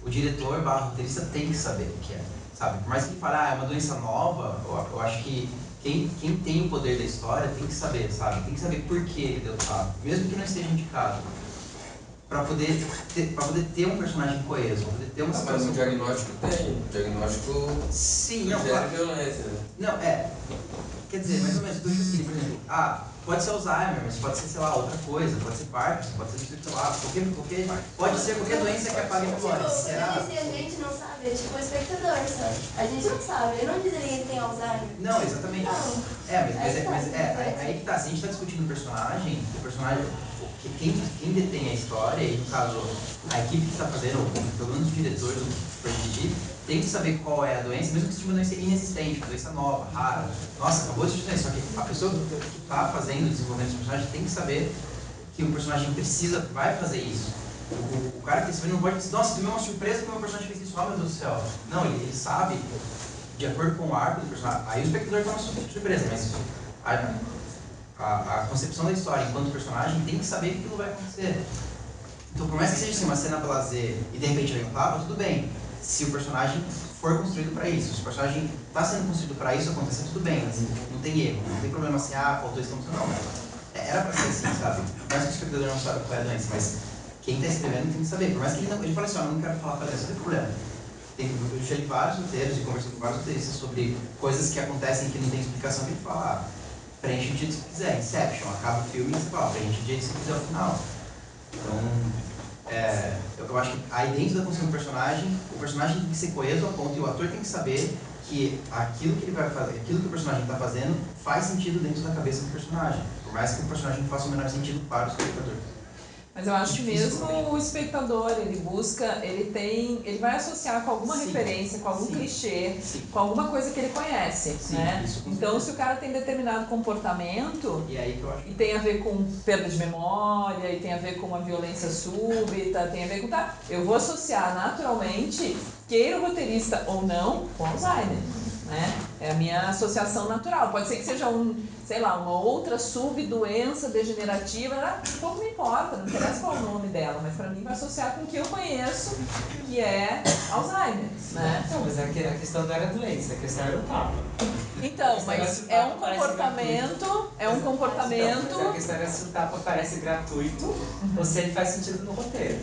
Speaker 4: o diretor / roteirista tem que saber o que é, sabe? Por mais que ele fale, é uma doença nova, eu acho que quem tem o poder da história tem que saber, sabe? Tem que saber por que ele deu tapa, mesmo que não esteja indicado. Pra poder ter um personagem coeso, pra poder ter uma situação...
Speaker 8: Mas o diagnóstico tem. O diagnóstico
Speaker 4: sim, não,
Speaker 8: gera violência.
Speaker 4: Não, quer dizer, mais ou menos, do tipo assim, por exemplo, Pode ser Alzheimer, mas pode ser, sei lá, outra coisa, pode ser Parkinson, pode ser, sei lá, pode ser qualquer doença que apague a memória. Será?
Speaker 6: Se a gente não sabe, é tipo o espectador, sabe? A gente não sabe, eu não dizeria que ele tem Alzheimer.
Speaker 4: Não, exatamente.
Speaker 6: Não.
Speaker 4: Aí que tá, se a gente tá discutindo o personagem, quem detém a história, e no caso, a equipe que está fazendo, pelo menos o diretor do for dirigir, tem que saber qual é a doença, mesmo que seja uma doença inexistente, uma doença nova, rara. Nossa, acabou de dizer, só que a pessoa que está fazendo o desenvolvimento do personagem tem que saber que o personagem vai fazer isso. O cara que está escrevendo não pode dizer, nossa, tive uma surpresa que o meu personagem fez isso, oh meu Deus do céu. Não, ele sabe, de acordo com o arco do personagem, aí o espectador está uma surpresa, mas a concepção da história enquanto personagem tem que saber que aquilo vai acontecer. Então, por mais que seja assim, uma cena prazer e de repente vem um tapa, tudo bem. Se o personagem for construído para isso, se o personagem está sendo construído para isso acontecer, tudo bem, mas não tem erro, não tem problema assim, faltou isso, não. Era para ser assim, sabe? Por mais que o espectador não saiba qual é a doença, mas quem está escrevendo tem que saber. Por mais que ele fale assim, eu não quero falar para a doença, não tem problema. Eu já li vários roteiros e conversei com vários roteiristas sobre coisas que acontecem que não tem explicação, que ele fala, preenche o dia que quiser, Inception, acaba o filme e você fala, preenche o dia que você quiser ao final. Então, eu acho que aí dentro da construção do personagem, o personagem tem que ser coeso a ponto e o ator tem que saber que aquilo que ele vai fazer, aquilo que o personagem está fazendo faz sentido dentro da cabeça do personagem, por mais que o personagem não faça o menor sentido para o espectador.
Speaker 1: Mas eu acho que mesmo o espectador, ele vai associar com alguma referência, com algum clichê, com alguma coisa que ele conhece, né? Então, se o cara tem determinado comportamento e tem a ver com perda de memória, e tem a ver com uma violência súbita, tem a ver com... eu vou associar naturalmente, queira o roteirista ou não, com Alzheimer. Né? É a minha associação natural. Pode ser que seja uma outra subdoença degenerativa, pouco me importa, não interessa qual é o nome dela, mas para mim vai associar com o que eu conheço, que é Alzheimer, né?
Speaker 11: Não, mas a questão não era doença, a questão era o tapa.
Speaker 1: Então, mas é um comportamento...
Speaker 11: Mas a questão era se o tapa parece gratuito ou se ele faz sentido no roteiro.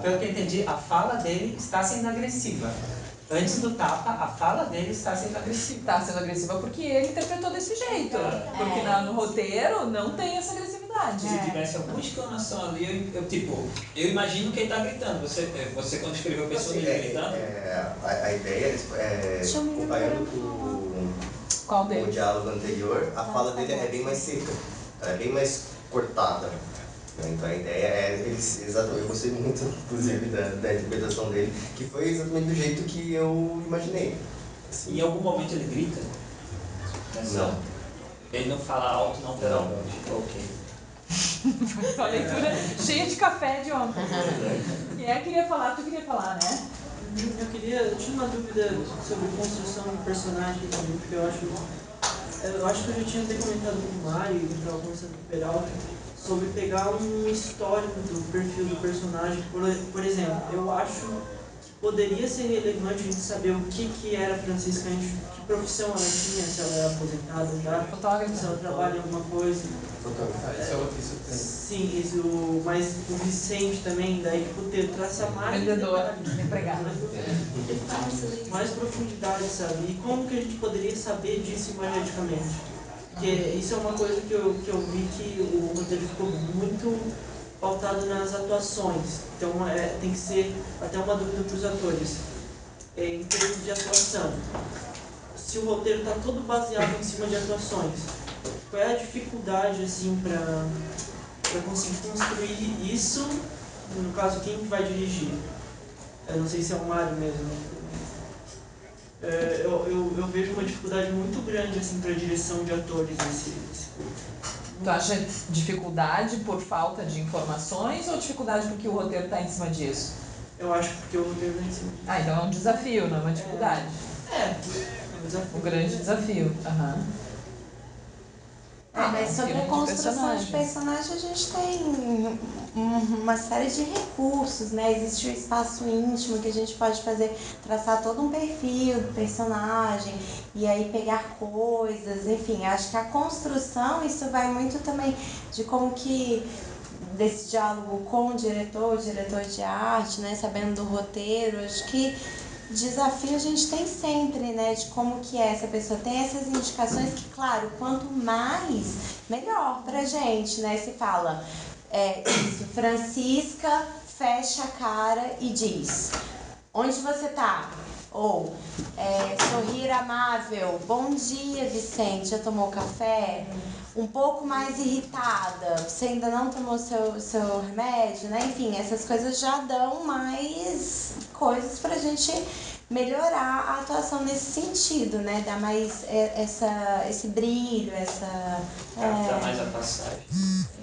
Speaker 11: Pelo que eu entendi, a fala dele está sendo agressiva. Antes do tapa, a fala dele está sendo agressiva.
Speaker 1: Está sendo agressiva porque ele interpretou desse jeito. Porque no roteiro não tem essa agressividade.
Speaker 9: Se tivesse alguma exclamação ali, eu imagino quem está gritando. Você quando escreveu pensou nele gritando?
Speaker 7: A ideia é comparando com o diálogo anterior, a fala dele é bem mais seca, é bem mais cortada. Então a ideia eu gostei muito, inclusive, da interpretação dele, que foi exatamente do jeito que eu imaginei.
Speaker 9: Em algum momento ele grita?
Speaker 7: Não.
Speaker 9: Ele não fala alto, não pedagógico. Ok.
Speaker 1: Foi uma leitura cheia de café de ontem. Tu queria falar, né?
Speaker 14: Eu tinha uma dúvida sobre construção de personagem, porque eu acho que eu já tinha até comentado com o Mário e estava conversando com o Peralta, sobre pegar um histórico do perfil do personagem. Por exemplo, eu acho que poderia ser relevante a gente saber o que era a Francisca, que profissão ela tinha, se ela era aposentada já, se ela trabalha em alguma coisa. Sim, isso, mas o Vicente também, daí que traça mais
Speaker 1: vendedor, empregado.
Speaker 14: Mais profundidade, sabe? E como que a gente poderia saber disso imageticamente? Porque isso é uma coisa que eu vi que o roteiro ficou muito pautado nas atuações. Então tem que ser até uma dúvida para os atores. Em termos de atuação, se o roteiro está todo baseado em cima de atuações, qual é a dificuldade assim, para conseguir construir isso? No caso, quem vai dirigir? Eu não sei se é o Mário mesmo. Eu vejo uma dificuldade muito grande assim, para a direção de atores nesse curso.
Speaker 1: Tu acha dificuldade por falta de informações ou dificuldade porque o roteiro está em cima disso?
Speaker 14: Eu acho porque o roteiro está em cima disso.
Speaker 1: Então é um desafio, não é uma dificuldade?
Speaker 14: É um desafio.
Speaker 1: Um grande desafio.
Speaker 2: Mas sobre a construção de personagem a gente tem uma série de recursos, né? Existe o espaço íntimo que a gente pode fazer, traçar todo um perfil do personagem e aí pegar coisas, enfim, acho que a construção, isso vai muito também de como que desse diálogo com o diretor de arte, né? Sabendo do roteiro, acho que desafio a gente tem sempre, né? De como que é, essa pessoa tem essas indicações que, claro, quanto mais, melhor pra gente, né? Se fala, isso, Francisca fecha a cara e diz, onde você tá? Ou, sorrir amável, bom dia, Vicente, já tomou café? Um pouco mais irritada, você ainda não tomou seu remédio, né? Enfim, essas coisas já dão mais coisas pra gente melhorar a atuação nesse sentido, né? Dar mais esse brilho,
Speaker 9: Dar mais a passagem.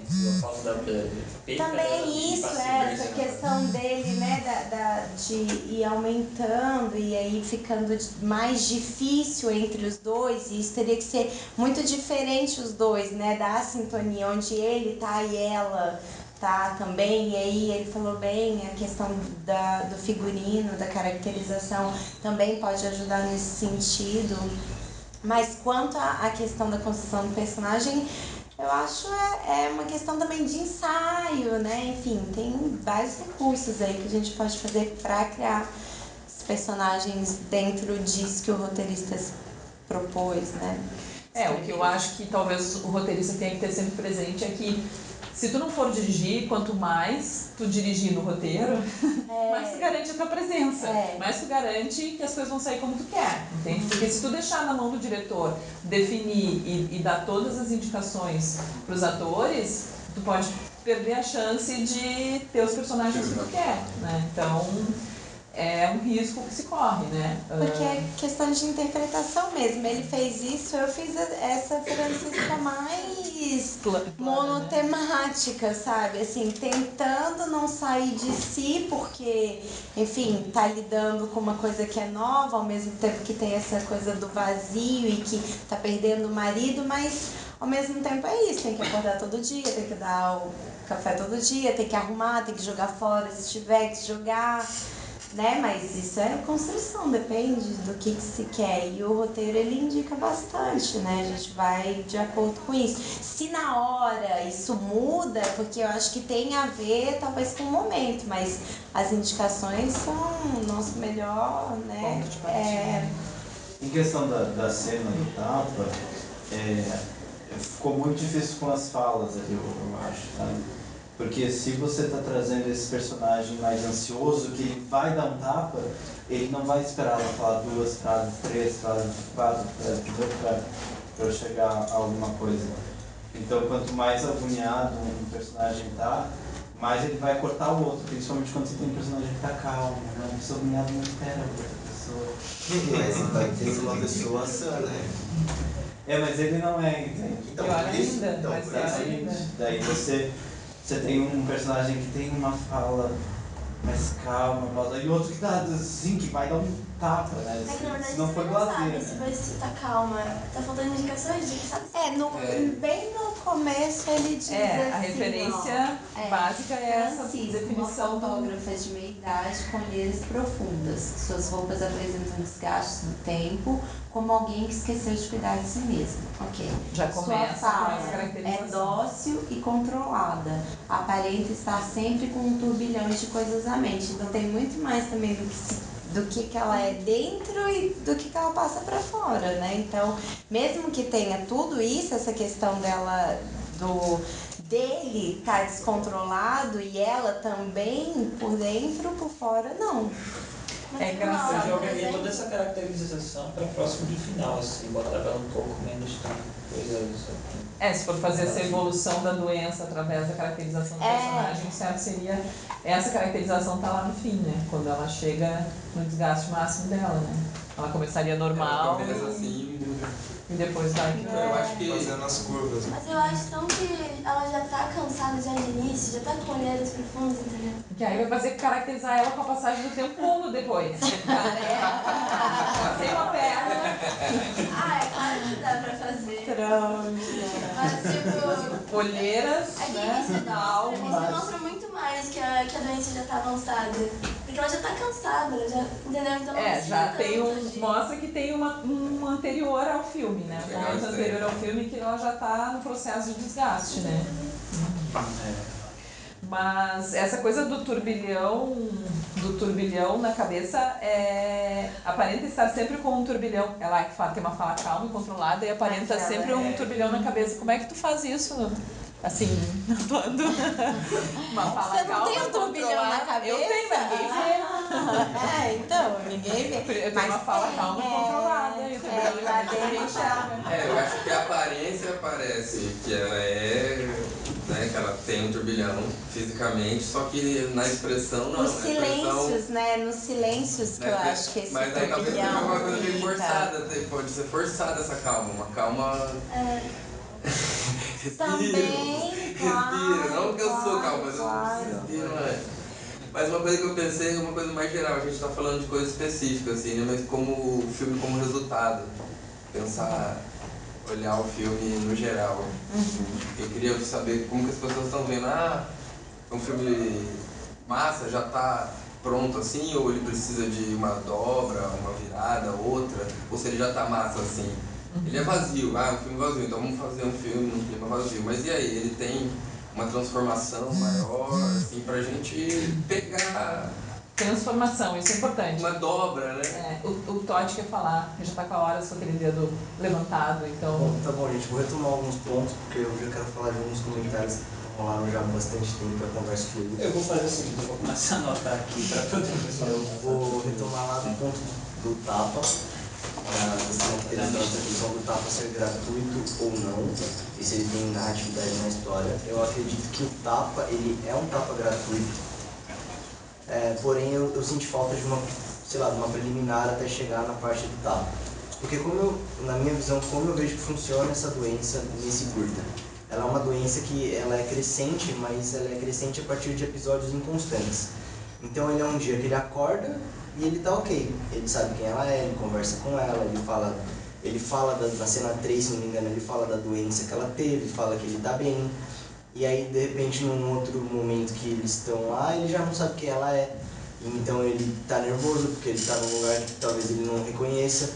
Speaker 9: Eu falo
Speaker 2: também isso, essa questão dele, né, de ir aumentando e aí ficando mais difícil entre os dois, e isso teria que ser muito diferente os dois, né, da sintonia, onde ele tá e ela tá também, e aí ele falou bem, a questão do figurino, da caracterização também pode ajudar nesse sentido, mas quanto à questão da construção do personagem, eu acho uma questão também de ensaio, né? Enfim, tem vários recursos aí que a gente pode fazer para criar os personagens dentro disso que o roteirista propôs, né?
Speaker 1: O que eu acho que talvez o roteirista tenha que ter sempre presente é que se tu não for dirigir, quanto mais tu dirigir no roteiro, mais tu garante a tua presença, mais tu garante que as coisas vão sair como tu quer, entende? Porque se tu deixar na mão do diretor definir e dar todas as indicações pros atores, tu pode perder a chance de ter os personagens que tu quer, né? Então, é um risco que se corre, né?
Speaker 2: Porque é questão de interpretação mesmo. Ele fez isso, eu fiz essa Francisca mais monotemática, sabe? Assim, tentando não sair de si, porque, enfim, tá lidando com uma coisa que é nova, ao mesmo tempo que tem essa coisa do vazio e que tá perdendo o marido, mas ao mesmo tempo é isso, tem que acordar todo dia, tem que dar o café todo dia, tem que arrumar, tem que jogar fora se tiver que jogar, né? Mas isso é construção, depende do que se quer. E o roteiro, ele indica bastante, né? A gente vai de acordo com isso. Se na hora isso muda, porque eu acho que tem a ver, talvez, com o momento, mas as indicações são o nosso melhor, né?
Speaker 3: Em questão da cena do tapa, ficou muito difícil com as falas ali, eu acho, sabe? Porque se você está trazendo esse personagem mais ansioso, que ele vai dar um tapa, ele não vai esperar ela falar 2 frases, 3 frases, 4 frases, para chegar a alguma coisa. Então, quanto mais agoniado um personagem tá, mais ele vai cortar o outro, principalmente quando você tem um personagem que tá calmo, né? Uma pessoa agoniada não espera a outra pessoa.
Speaker 7: Mas vai ter uma pessoa sã, né?
Speaker 3: Mas ele não é, entende?
Speaker 7: Então,
Speaker 3: daí você tem um personagem que tem uma fala mais calma, e outro que tá assim, que vai dar um tapa, né?
Speaker 6: É que na verdade
Speaker 3: se não
Speaker 6: você
Speaker 3: for
Speaker 6: não sabe se você tá calma. Tá faltando indicações de que sabe.
Speaker 2: Bem no começo ele diz assim,
Speaker 1: a referência básica é essa definição.
Speaker 2: Uma fotógrafa de meia idade com olheiras profundas. Suas roupas apresentam desgastes no tempo, como alguém que esqueceu de cuidar de si mesmo. Ok.
Speaker 1: Já começa
Speaker 2: Sua fala
Speaker 1: com essa caracterização.
Speaker 2: é dócil e controlada. Aparenta estar sempre com um turbilhão de coisas à mente. Então tem muito mais também do que ela é dentro e do que ela passa pra fora, né? Então, mesmo que tenha tudo isso, essa questão dele tá descontrolado e ela também, por dentro, por fora, não.
Speaker 9: Eu jogaria toda essa caracterização para próximo do final, assim, botava ela um pouco menos coisa.
Speaker 1: Se for fazer essa evolução da doença através da caracterização do personagem, o certo seria essa caracterização tá lá no fim, né? Quando ela chega no desgaste máximo dela, né? Ela começaria normal e depois vai que
Speaker 10: eu acho que fazendo as curvas.
Speaker 6: Mas eu acho tão que ela já tá cansada já de início, já tá com olheiras profundas, entendeu?
Speaker 1: Que aí vai fazer caracterizar ela com a passagem do tempo como depois. Sem uma perna.
Speaker 6: É claro que dá pra fazer. Mas tipo...
Speaker 1: Olheiras,
Speaker 6: né? Isso mostra muito mais que a doença já tá avançada. Porque ela já tá cansada, já, entendeu? Então
Speaker 1: já tem mostra que tem um anterior ao filme, né? Um momento anterior ao filme que ela já tá no processo de desgaste, né? Mas essa coisa do turbilhão na cabeça aparenta estar sempre com um turbilhão. Ela tem uma fala calma e controlada e aparenta sempre um turbilhão na cabeça. Como é que tu faz isso? Assim, atuando uma fala
Speaker 2: Você não
Speaker 1: calma,
Speaker 2: tem um turbilhão na cabeça?
Speaker 1: Eu tenho, mas ninguém vê.
Speaker 2: Então, ninguém vê.
Speaker 1: Eu tenho uma fala calma e controlada. E o turbilhão na cabeça ninguém enxerga.
Speaker 8: Eu acho que a aparência parece que ela que ela tem um turbilhão fisicamente, só que na expressão não.
Speaker 2: Nos silêncios, né? Nos silêncios que eu acho que esse
Speaker 8: mas aí talvez seja uma coisa meio
Speaker 2: turbilhão
Speaker 8: forçada, pode ser forçada essa calma, uma calma...
Speaker 2: Também,
Speaker 8: respira, não que eu sou calma, mas eu respiro, né? Mas uma coisa que eu pensei é uma coisa mais geral, a gente tá falando de coisas específicas, assim, né? Mas como o filme como resultado, pensar, olhar o filme no geral. Eu queria saber como que as pessoas estão vendo, é um filme massa, já tá pronto assim, ou ele precisa de uma dobra, uma virada, outra, ou se ele já tá massa assim. Ele é vazio, um filme vazio, então vamos fazer um filme num clima vazio. Mas e aí, ele tem uma transformação maior, assim, pra gente pegar...
Speaker 1: Transformação, isso é importante.
Speaker 8: Uma dobra, né?
Speaker 1: O Totti quer falar, já tá com a hora com aquele dedo levantado, então...
Speaker 15: Bom, tá bom, gente, vou retomar alguns pontos, porque eu já quero falar de alguns comentários que rolaram já há bastante tempo, a conversa fluiu.
Speaker 9: Eu vou fazer o seguinte, eu vou começar a anotar aqui para poder...
Speaker 15: Eu vou retomar lá do ponto do tapa. A questão do tapa ser gratuito ou não, e se ele tem atividade na história. Eu acredito que o tapa, ele é um tapa gratuito, porém eu senti falta de uma preliminar até chegar na parte do tapa. Porque na minha visão, como eu vejo que funciona essa doença nesse curta. Ela é uma doença que ela é crescente, mas ela é crescente a partir de episódios inconstantes. Então ele é um dia que ele acorda e ele tá ok, ele sabe quem ela é, ele conversa com ela, ele fala na cena 3, se não me engano, ele fala da doença que ela teve, fala que ele tá bem. E aí, de repente, num outro momento que eles estão lá, ele já não sabe quem ela é. Então ele tá nervoso, porque ele tá num lugar que talvez ele não reconheça.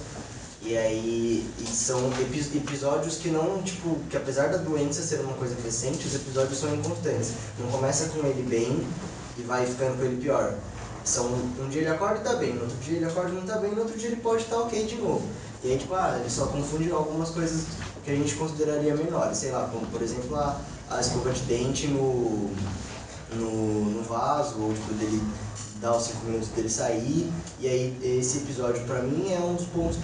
Speaker 15: E aí, são episódios que não, que apesar da doença ser uma coisa crescente, os episódios são inconstantes. Não começa com ele bem e vai ficando com ele pior. Um dia ele acorda e tá bem, no outro dia ele acorda e não tá bem, no outro dia ele pode estar ok de novo. E aí, ele só confunde algumas coisas que a gente consideraria menores, sei lá, como por exemplo a escova de dente no vaso, ou dele dar os 5 minutos dele sair. E aí esse episódio pra mim é um dos pontos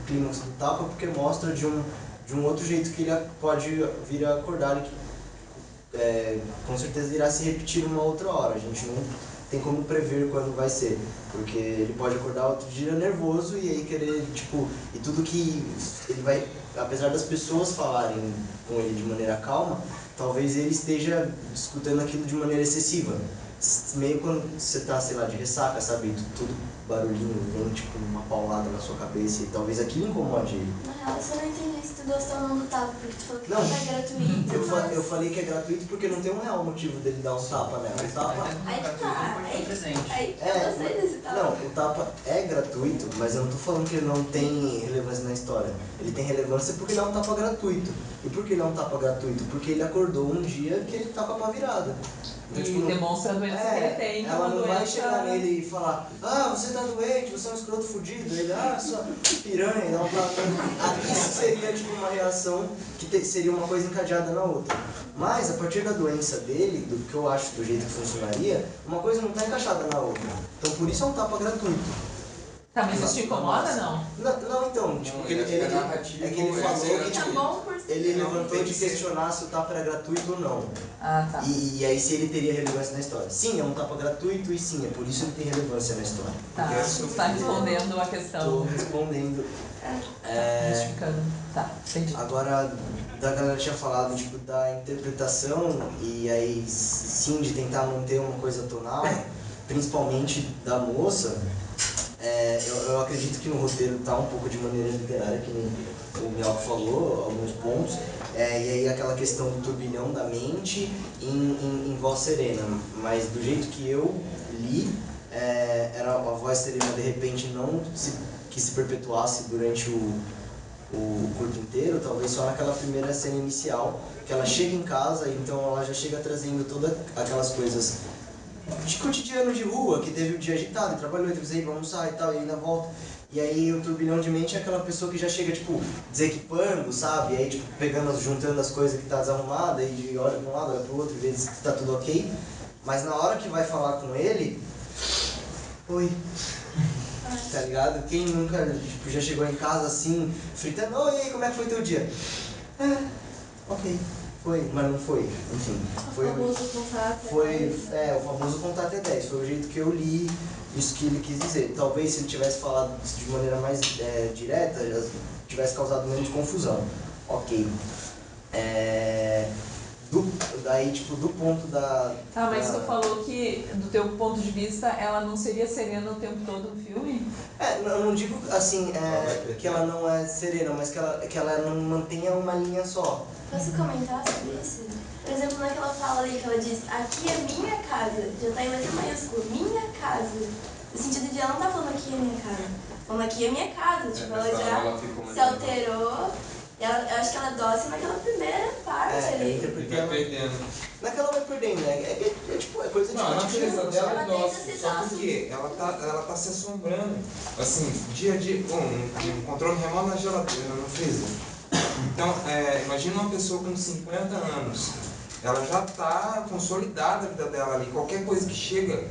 Speaker 15: clímax do tapa, porque mostra de um outro jeito que ele pode vir a acordar e que com certeza irá se repetir uma outra hora. A gente não tem como prever quando vai ser, porque ele pode acordar outro dia nervoso e aí querer, e tudo que ele vai, apesar das pessoas falarem com ele de maneira calma, talvez ele esteja escutando aquilo de maneira excessiva. Meio quando você tá, sei lá, de ressaca, sabe, tudo barulhinho, vem uma paulada na sua cabeça e talvez aquilo incomode ele.
Speaker 6: Na real, você não entendi se tu gostou ou não do tapa, porque tu falou que
Speaker 15: não,
Speaker 6: é gratuito.
Speaker 15: Eu falei que é gratuito porque não tem um real motivo dele dar um tapa, né? O tapa...
Speaker 6: Aí eu gostei desse tapa.
Speaker 15: Não, o tapa é gratuito, mas eu não tô falando que ele não tem relevância na história. Ele tem relevância porque ele é um tapa gratuito. E por que ele é um tapa gratuito? Porque ele acordou um dia que ele tá com a pá virada.
Speaker 1: E demonstra a doença que ele tem.
Speaker 15: Ela não vai chegar nele e falar, você tá doente, você é um escroto fudido. Ele, sua piranha, não tá. Isso seria uma reação que seria uma coisa encadeada na outra. Mas a partir da doença dele, do que eu acho do jeito que funcionaria, uma coisa não tá encaixada na outra. Então por isso é um tapa gratuito.
Speaker 1: Tá, mas isso te incomoda, não?
Speaker 15: Não, então, ele falou que ele levantou de questionar se o tapa era gratuito ou não.
Speaker 1: Ah, tá.
Speaker 15: E aí se ele teria relevância na história. Sim, é um tapa gratuito e sim, é por isso que ele tem relevância na história.
Speaker 1: Tá, você está respondendo a questão.
Speaker 15: Estou respondendo.
Speaker 1: Justificando. Tá, entendi.
Speaker 15: Agora, da galera tinha falado, da interpretação e aí sim, de tentar manter uma coisa tonal, principalmente da moça. Eu acredito que no roteiro está um pouco de maneira literária, que o Miyako falou, alguns pontos, e aí aquela questão do turbilhão da mente em voz serena, mas do jeito que eu li, era a voz serena de repente não que se perpetuasse durante o curto inteiro, talvez só naquela primeira cena inicial, que ela chega em casa, então ela já chega trazendo todas aquelas coisas de cotidiano de rua, que teve o dia agitado, trabalhou, teve que ir, vamos almoçar e tal, e ainda volta. E aí o turbilhão de mente é aquela pessoa que já chega, tipo, desequipando, sabe? E aí, tipo, juntando as coisas que tá desarrumada e olha pra um lado, olha pro outro, e vê se tá tudo ok. Mas na hora que vai falar com ele, oi, tá ligado? Quem nunca, tipo, já chegou em casa assim, fritando, oi, e aí, como é que foi teu dia? Ok, foi, mas não foi, enfim. Foi o famoso contar até 10. O famoso contar até 10, foi o jeito que eu li isso que ele quis dizer. Talvez se ele tivesse falado isso de maneira mais direta, já tivesse causado menos confusão. Ok. Daí, tipo, do ponto da...
Speaker 1: Tá, mas tu falou que, do teu ponto de vista, ela não seria serena o tempo todo no filme?
Speaker 15: Eu não digo, assim, que ela não é serena, mas que ela não mantenha uma linha só.
Speaker 6: Posso comentar sobre isso? Por exemplo, naquela fala ali que ela diz, aqui é minha casa, já tá em letra maiúscula, minha casa. No sentido de ela não tá falando aqui é minha casa, falando aqui é minha casa, tipo, ela já se alterou. Eu acho que ela é dócil naquela primeira parte ali.
Speaker 10: Vai perdendo.
Speaker 15: Não é que ela vai perdendo, né? É coisa de...
Speaker 10: Não, a natureza dela é
Speaker 6: Ela
Speaker 10: dócil,
Speaker 6: tenta
Speaker 10: só
Speaker 6: aceitar
Speaker 10: porque ela tá se assombrando. Assim, dia a dia, um controle remoto na geladeira, no freezer. Então, imagina uma pessoa com 50 anos. Ela já está consolidada a vida dela ali. Qualquer coisa que chega,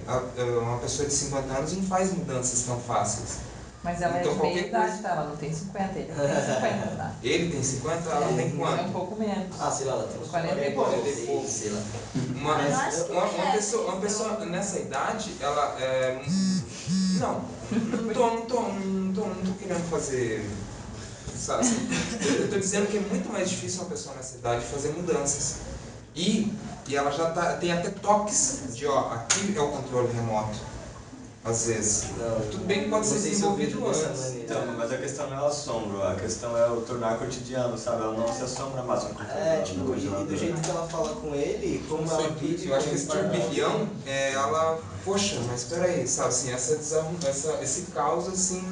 Speaker 10: uma pessoa de 50 anos não faz mudanças tão fáceis.
Speaker 1: Mas ela
Speaker 10: então,
Speaker 1: é de meia idade, tá? Ela não tem 50, ele tem 50, tá?
Speaker 10: Ele tem 50, ela tem quanto?
Speaker 1: É um pouco menos.
Speaker 15: Sei lá, ela tem uns
Speaker 1: 40 e pouco.
Speaker 15: Sei lá.
Speaker 10: Uma pessoa nessa idade, ela não tô querendo fazer, sabe? Eu tô dizendo que é muito mais difícil uma pessoa nessa idade fazer mudanças. E ela já tem até toques de, aqui é o controle remoto. Às vezes. Tudo bem que pode ser desenvolvido antes.
Speaker 12: Então, mas a questão não é o assombro, a questão é o tornar cotidiano, sabe? Ela não se assombra mais com o
Speaker 15: e do jeito que ela fala com ele, como ela vive...
Speaker 10: Eu acho que esse turbilhão, ela... Poxa, mas peraí, sabe assim, esse caos, assim,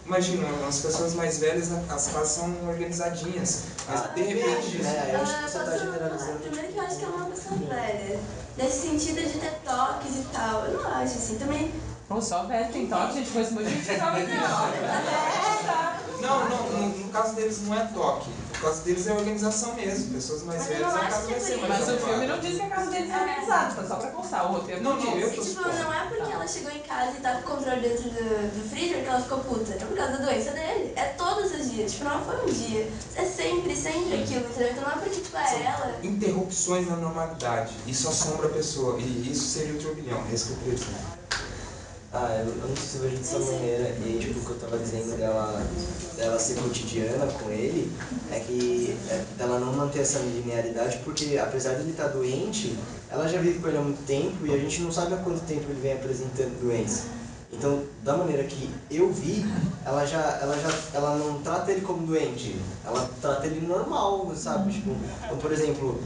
Speaker 10: imagina, as pessoas mais velhas, as casas são organizadinhas, mas de repente...
Speaker 15: Eu acho que você tá generalizando.
Speaker 6: Primeiro que eu acho que ela é uma pessoa velha, nesse sentido de ter toques e tal, eu não acho assim, também...
Speaker 1: Pô, só velho tem toque, gente, conhece muito gente que sabe que
Speaker 10: não. No caso deles não é toque. No caso deles é organização mesmo. Pessoas mais velhas, a casa vai ser mais
Speaker 1: Mas o filme não diz que a casa deles é organizada, tá só pra constar. O roteiro não diz.
Speaker 6: Tipo, não é porque ela chegou em casa e tá com o controle dentro do freezer que ela ficou puta. É por causa da doença dele. É todos os dias. Tipo, não foi um dia. É sempre aquilo, entendeu? Então não é porque, tipo, é ela.
Speaker 10: Interrupções na normalidade. Isso assombra a pessoa. E isso seria o turbilhão. É isso que eu queria dizer.
Speaker 15: Eu não sei se eu vejo dessa maneira, e aí, tipo, o que eu tava dizendo dela ser cotidiana com ele, é que ela não manter essa linearidade, porque apesar de ele estar doente, ela já vive com ele há muito tempo e a gente não sabe há quanto tempo ele vem apresentando doença. Então, da maneira que eu vi, ela não trata ele como doente, ela trata ele normal, sabe? Tipo, então, por exemplo,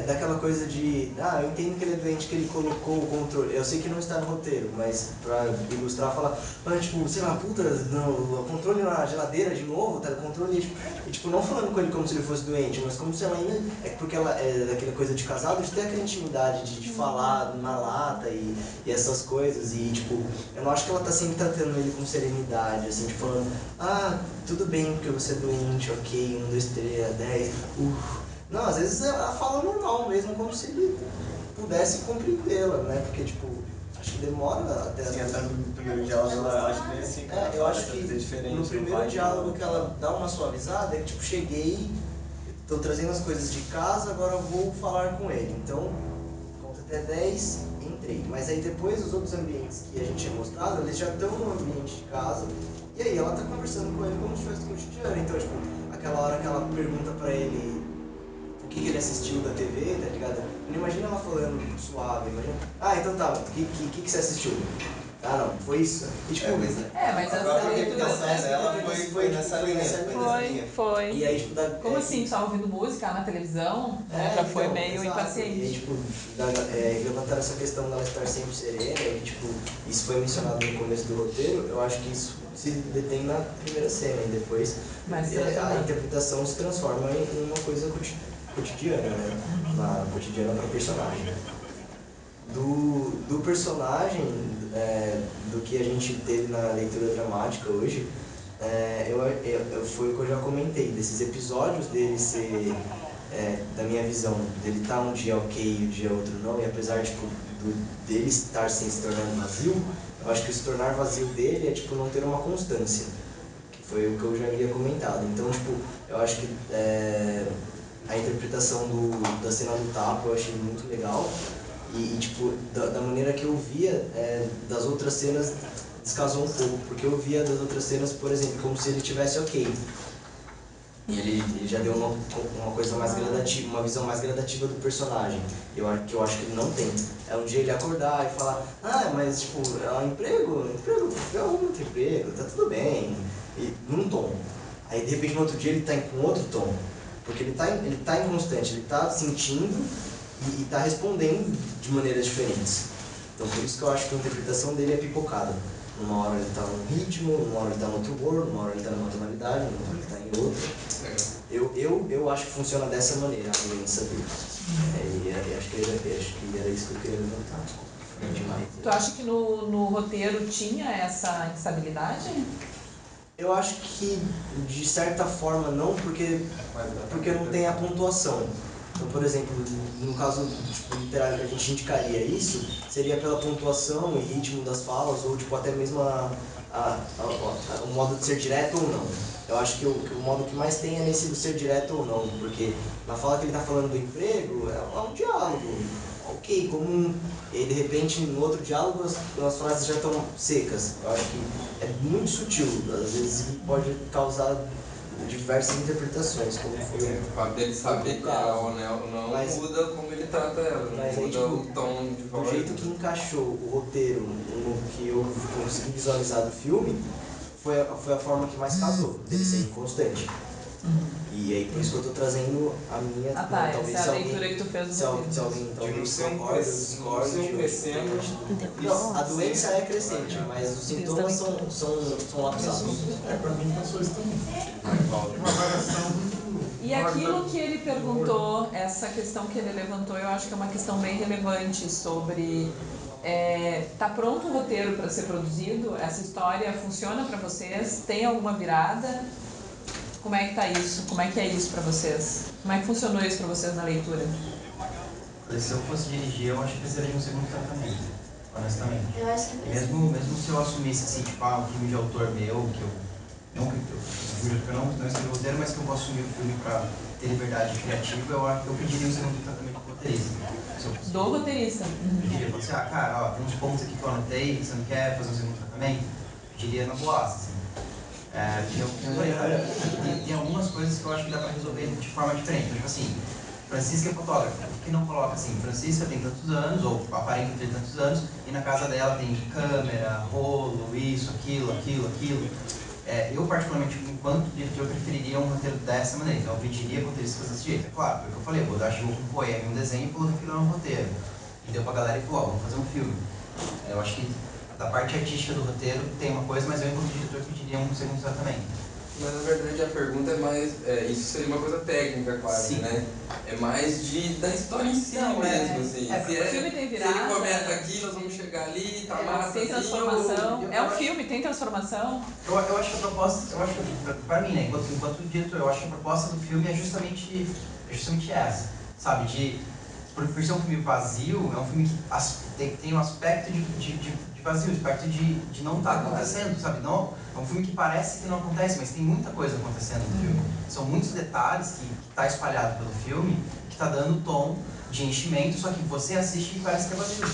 Speaker 15: daquela coisa de, eu entendo que ele é doente, que ele colocou o controle, eu sei que não está no roteiro, mas pra ilustrar, fala, tipo, sei lá, puta, o controle na geladeira de novo, tá? O controle, tipo, não falando com ele como se ele fosse doente, mas como se ela ainda, porque ela é daquela coisa de casado, de ter aquela intimidade de falar na lata e essas coisas, e tipo, eu não acho que ela tá sempre tratando ele com serenidade, assim, tipo, falando, tudo bem porque você é doente, ok, 1, 2, 3, 10, Não, às vezes ela fala normal mesmo, como se ele pudesse compreendê-la, né? Porque, tipo, acho que demora até...
Speaker 12: Sim, até no primeiro diálogo ela acho bem assim,
Speaker 15: eu acho que no primeiro diálogo que ela dá uma suavizada é que, tipo, cheguei, tô trazendo as coisas de casa, agora eu vou falar com ele. Então, conta até 10, entrei. Mas aí depois os outros ambientes que a gente tinha mostrado, eles já estão no ambiente de casa, e aí ela tá conversando com ele como se fosse cotidiano. Então, tipo, aquela hora que ela pergunta pra ele o que ele assistiu da TV, tá ligado? Não imagina ela falando suave, imagina, então tá, o que você assistiu? Ah, não, foi isso. E, tipo,
Speaker 1: mas
Speaker 7: a
Speaker 1: essa
Speaker 7: própria
Speaker 1: leitura
Speaker 7: interpretação dela foi nessa linha.
Speaker 1: Foi.
Speaker 15: E aí, tipo,
Speaker 1: como assim, só ouvindo música na televisão? Já foi
Speaker 15: então,
Speaker 1: meio
Speaker 15: exato.
Speaker 1: impaciente.
Speaker 15: E aí, tipo, levantaram essa questão dela estar sempre serena, e tipo, isso foi mencionado no começo do roteiro, eu acho que isso se detém na primeira cena, e depois a interpretação se transforma em uma coisa cotidiana, né? Cotidiana para o personagem. Do personagem, do que a gente teve na leitura dramática hoje, foi o que eu já comentei, desses episódios dele ser, da minha visão, dele estar um dia ok e o dia outro não, e apesar tipo, dele estar se tornando vazio, eu acho que o se tornar vazio dele é tipo não ter uma constância, que foi o que eu já havia comentado. Então, tipo, eu acho que a interpretação da cena do tapa eu achei muito legal. E tipo, da maneira que eu via das outras cenas descasou um pouco, porque eu via das outras cenas, por exemplo, como se ele tivesse ok. E ele já deu uma coisa mais gradativa, uma visão mais gradativa do personagem, que eu acho que ele não tem. É um dia ele acordar e falar, mas tipo, emprego, eu arrumo outro emprego, tá tudo bem, e num tom. Aí de repente no outro dia ele tá com outro tom, porque ele tá inconstante, ele tá sentindo e está respondendo de maneiras diferentes. Então por isso que eu acho que a interpretação dele é pipocada. Uma hora ele está num ritmo, uma hora ele está no outro humor, uma hora ele está numa tonalidade, uma hora ele está em outra. Eu acho que funciona dessa maneira, a doença dele. Acho que era isso que eu queria levantar.
Speaker 1: Tu acha que no roteiro tinha essa instabilidade?
Speaker 15: Eu acho que de certa forma não, porque não tem a pontuação. Então, por exemplo, no caso literário que a gente indicaria isso, seria pela pontuação e ritmo das falas, ou tipo, até mesmo o modo de ser direto ou não. Eu acho que o modo que mais tem é nesse do ser direto ou não, porque na fala que ele está falando do emprego, é um diálogo, ok, comum, e de repente no outro diálogo as frases já estão secas. Eu acho que é muito sutil, às vezes pode causar diversas interpretações, como foi
Speaker 8: o fato dele saber que ela ou não muda como ele trata ela, não muda o tom de voz.
Speaker 15: Do jeito que encaixou o roteiro no que eu consegui visualizar do filme, foi a forma que mais casou, dele ser inconstante. E aí por isso que eu tô trazendo a minha...
Speaker 1: Talvez essa é a leitura que tu fez do roteiro.
Speaker 15: Se alguém talvez concorde, discorde. A doença é crescente, mas os sintomas são lapsados.
Speaker 13: Pra mim passou isso também. Uma variação muito...
Speaker 1: E aquilo que ele perguntou, essa questão que ele levantou, eu acho que é uma questão bem relevante sobre... tá pronto o roteiro para ser produzido? Essa história funciona para vocês? Tem alguma virada? Como é que tá isso? Como é que é isso para vocês? Como é que funcionou isso para vocês na leitura?
Speaker 4: Se eu fosse dirigir, eu acho que precisaria de um segundo tratamento, honestamente.
Speaker 6: Eu acho que
Speaker 4: mesmo se eu assumisse assim, tipo, um filme de autor meu, que eu não escrevi o roteiro, mas que eu vou assumir o filme para ter liberdade criativa, eu pediria um segundo tratamento pro roteirista.
Speaker 1: Do roteirista?
Speaker 4: Eu pediria, assim, cara, tem uns pontos aqui que eu anotei, você não quer fazer um segundo tratamento? Eu pediria na boaça, assim. Tem algumas coisas que eu acho que dá pra resolver de forma diferente. Tipo assim, Francisca é fotógrafa, por que não coloca assim? Francisca tem tantos anos, ou aparenta ter tantos anos, e na casa dela tem câmera, rolo, isso, aquilo. Eu, particularmente, enquanto diretor, preferiria um roteiro dessa maneira. Então, eu pediria pro roteirista fazer desse jeito. É claro, foi o que eu falei, vou dar um poema e um desenho e coloquei aquilo no roteiro. E deu pra galera e falou, vamos fazer um filme. Eu acho que da parte artística do roteiro tem uma coisa, mas eu, enquanto diretor, pediria um segundo tratamento.
Speaker 8: Mas na verdade a pergunta é mais, isso seria uma coisa técnica quase, né? É mais da história em si mesmo, assim.
Speaker 1: O filme tem virada.
Speaker 8: Se ele começa aqui, nós vamos chegar ali, tá massa.
Speaker 1: Tem transformação. Um filme, tem transformação.
Speaker 4: Eu acho que a proposta, pra mim, né, enquanto diretor, eu acho que a proposta do filme é justamente essa, sabe? Por ser um filme vazio, é um filme que tem um aspecto de vazio, aspecto de não estar acontecendo, sabe? Não, é um filme que parece que não acontece, mas tem muita coisa acontecendo no filme. São muitos detalhes que está espalhado pelo filme, que está dando tom de enchimento, só que você assiste e parece que é vazio.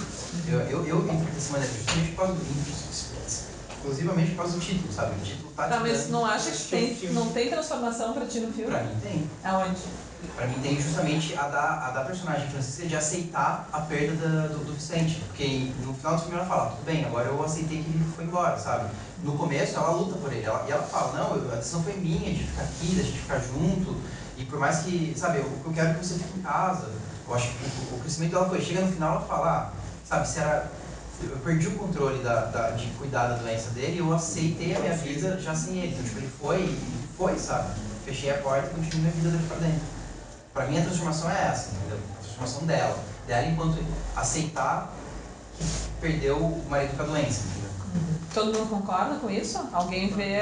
Speaker 4: Eu interpreto dessa maneira, justamente por causa exclusivamente por causa do título, sabe? O título tá
Speaker 1: Tá,
Speaker 4: te
Speaker 1: mas
Speaker 4: dando-
Speaker 1: não acha que não tem transformação pra ti no filme?
Speaker 4: Pra mim tem.
Speaker 1: Aonde?
Speaker 4: Pra mim tem justamente a da personagem Francisca de aceitar a perda do Vicente. Porque no final do filme ela fala, tudo bem, agora eu aceitei que ele foi embora, sabe? No começo ela luta por ele, e ela fala, não, a decisão foi minha de ficar aqui, da gente ficar junto. E por mais que, sabe, eu quero que você fique em casa. Eu acho que o crescimento dela foi, chega no final ela fala, sabe, se era... Eu perdi o controle de cuidar da doença dele e eu aceitei a minha vida já sem ele. Então, tipo, ele foi, sabe? Fechei a porta e continuei minha vida dele pra dentro. Pra mim a transformação é essa, entendeu? A transformação dela enquanto aceitar que perdeu o marido com a doença, entendeu?
Speaker 1: Todo mundo concorda com isso? Alguém vê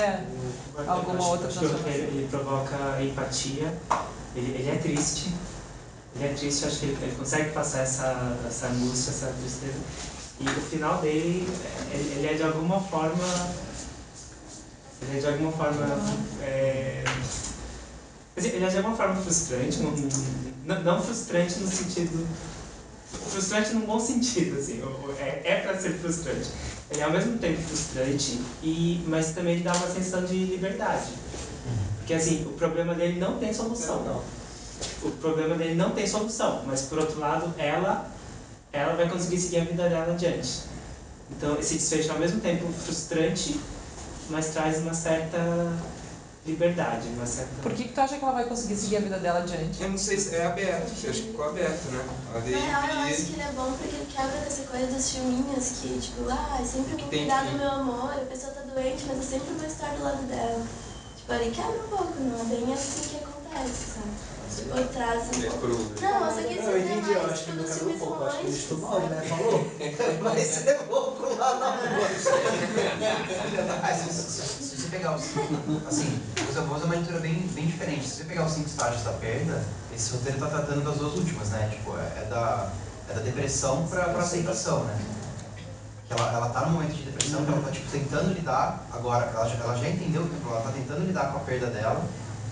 Speaker 1: alguma outra
Speaker 11: acho
Speaker 1: transformação?
Speaker 11: que ele provoca empatia, ele é triste. Ele é triste, eu acho que ele consegue passar essa angústia, essa tristeza. E o final dele, ele é de alguma forma... Ele é de alguma forma... Ele é de alguma forma frustrante, não frustrante no sentido... Frustrante num bom sentido, assim, é pra ser frustrante. Ele é ao mesmo tempo frustrante, mas também ele dá uma sensação de liberdade. Porque assim, o problema dele não tem solução. O problema dele não tem solução, mas por outro lado, ela vai conseguir seguir a vida dela adiante. Então esse desfecho é ao mesmo tempo frustrante, mas traz uma certa liberdade, uma certa...
Speaker 1: Por que tu acha que ela vai conseguir seguir a vida dela adiante?
Speaker 10: Eu não sei se é aberto, eu acho que ficou aberto, né?
Speaker 6: Na real, eu acho que ele é bom porque ele quebra dessa coisa dos filminhos que, tipo, eu sempre vou cuidar do meu amor, a pessoa tá doente, mas eu sempre vou estar do lado dela. Tipo, ele quebra um pouco, não é bem assim que acontece, sabe? Tipo, traz um pouco... Não, eu só quis
Speaker 15: Eu entendi,
Speaker 6: dizer
Speaker 15: eu
Speaker 6: mais,
Speaker 15: acho que
Speaker 6: tipo,
Speaker 15: não
Speaker 6: dos
Speaker 15: quebrou um
Speaker 6: filmes
Speaker 15: pouco, acho que ele
Speaker 6: românticos,
Speaker 15: estou mal, né?
Speaker 6: sabe?
Speaker 15: Falou? Vai ser louco lá na
Speaker 4: Se você pegar os... Assim, vou usar uma leitura bem diferente. Se você pegar os 5 estágios da perda, esse roteiro tá tratando das duas últimas, né? Tipo, é da depressão pra aceitação, né? Que ela tá num momento de depressão, que ela tá, tipo, tentando lidar, agora, ela já entendeu que ela tá tentando lidar com a perda dela,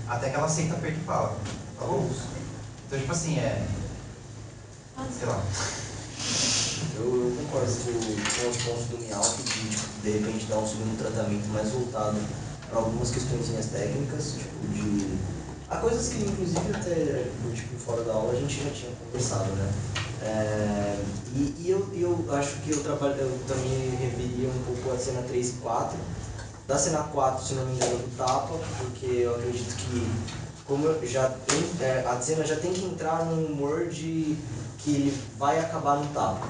Speaker 4: até que ela aceita a perda e fala, falou? Então, tipo assim, sei lá.
Speaker 15: Eu concordo com os pontos do Mialk de repente dar um segundo tratamento mais voltado para algumas questões técnicas, tipo há coisas que inclusive até tipo, fora da aula a gente já tinha conversado, né? Eu acho que eu também reveria um pouco a cena 3 e 4. Da cena 4, se não me engano, do tapa, porque eu acredito que como a cena já tem que entrar num humor de que ele vai acabar no tapa.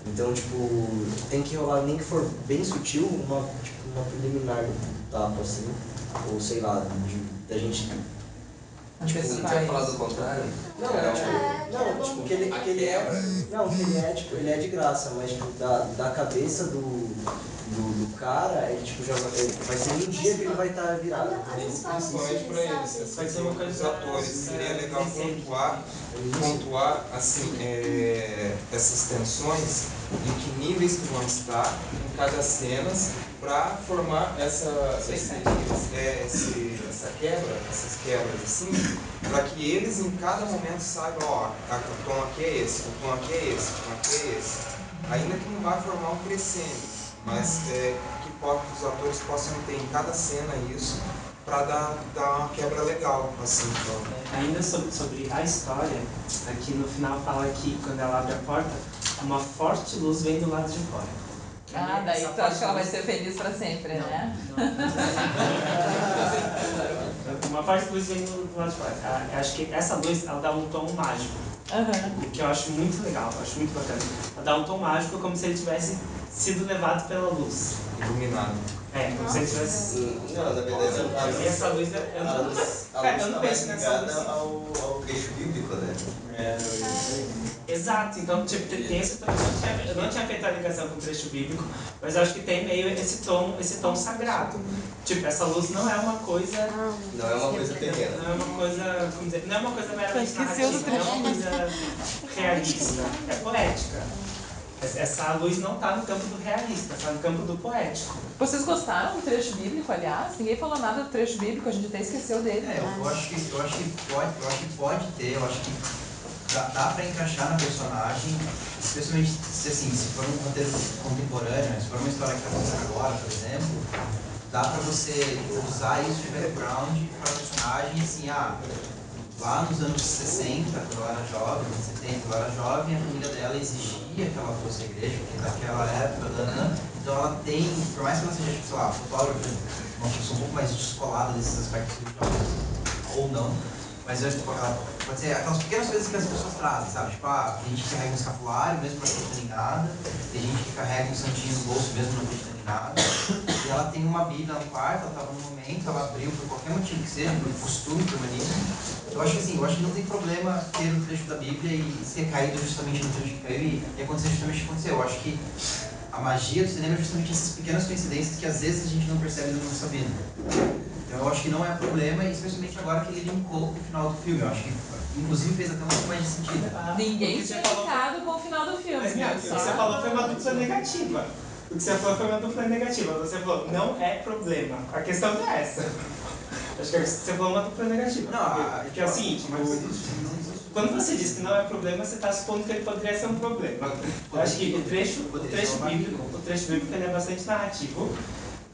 Speaker 15: Então, tipo, tem que rolar, nem que for bem sutil, uma preliminar do tapa, assim, ou sei lá, da gente...
Speaker 8: Tipo, você não tinha falado do contrário?
Speaker 15: Não, que ele é de graça, mas tipo, da cabeça do cara, ele tipo, já vai ser um dia que ele vai estar virado.
Speaker 10: Principalmente pra eles, vai ser uma coisa dos atores, seria legal pontuar assim, essas tensões, em que níveis que vão estar em cada cena, para formar essas quebras assim, para que eles em cada momento saibam, ó, o tom aqui é esse, o tom aqui é esse, o tom aqui é esse. Ainda que não vai formar um crescendo, mas que os atores possam ter em cada cena isso, para dar uma quebra legal, assim.
Speaker 11: Ainda sobre a história, aqui no final fala que quando ela abre a porta, uma forte luz vem do lado de fora.
Speaker 1: Daí tu acha que ela vai ser feliz pra sempre, né?
Speaker 11: Uma forte luz vem do lado de fora. Acho que essa luz, ela dá um tom mágico. Que eu acho muito legal, eu acho muito bacana. Ela dá um tom mágico como se ele tivesse sido levado pela luz.
Speaker 10: Iluminado.
Speaker 11: Como se ele tivesse...
Speaker 7: Não, na verdade,
Speaker 11: e essa luz, eu não penso nessa luz.
Speaker 7: ao trecho bíblico, né?
Speaker 11: Exato, então tipo, tem esse tom, eu não tinha feito a ligação com o trecho bíblico, mas eu acho que tem meio esse tom sagrado. Tipo, essa luz não é uma coisa...
Speaker 7: Não é uma coisa terrena.
Speaker 11: Não é uma coisa, como dizer, não é uma coisa meramente narrativa, não é uma coisa realista, é poética. Essa luz não está no campo do realista, está no campo do poético.
Speaker 1: Vocês gostaram do trecho bíblico, aliás? Ninguém falou nada do trecho bíblico, a gente até esqueceu dele.
Speaker 4: Eu acho que pode ter, eu acho que dá pra encaixar na personagem, especialmente se for um roteiro contemporâneo, se for uma história que está acontecendo agora, por exemplo, dá pra você usar isso de background para personagem, assim, lá nos anos 60, quando ela era jovem, nos 70, quando ela era jovem, a família dela exigia que ela fosse à igreja, porque naquela época, então ela tem, por mais que ela seja, sei lá, fotógrafa, uma pessoa um pouco mais descolada desses aspectos religiosos, ou não, mas pode ser aquelas pequenas coisas que as pessoas trazem, sabe? Tipo, tem gente que carrega um escapulário, mesmo não acreditando em nada, tem gente que carrega um santinho no bolso, mesmo não acreditando em nada, e ela tem uma Bíblia no quarto, ela estava num momento, ela abriu por qualquer motivo que seja, por costume, por mania. Eu acho que não tem problema ter um trecho da Bíblia e ser caído justamente no trecho que caiu e acontecer justamente o que aconteceu. Eu acho que a magia do cinema é justamente essas pequenas coincidências que às vezes a gente não percebe na nossa vida. Então eu acho que não é problema, especialmente agora que ele linkou com o final do filme. Eu acho que, inclusive, fez até um pouco mais de sentido.
Speaker 1: Ninguém tinha ficado com o final do filme.
Speaker 11: Mas, o que você falou foi uma dupla negativa. O que você falou foi uma dupla negativa. Você falou, não é problema. A questão não é essa. Acho que você falou uma dupla negativa. Não, porque é o seguinte, quando você diz que não é problema, você está supondo que ele poderia ser um problema. Eu acho que o trecho bíblico ele é bastante narrativo.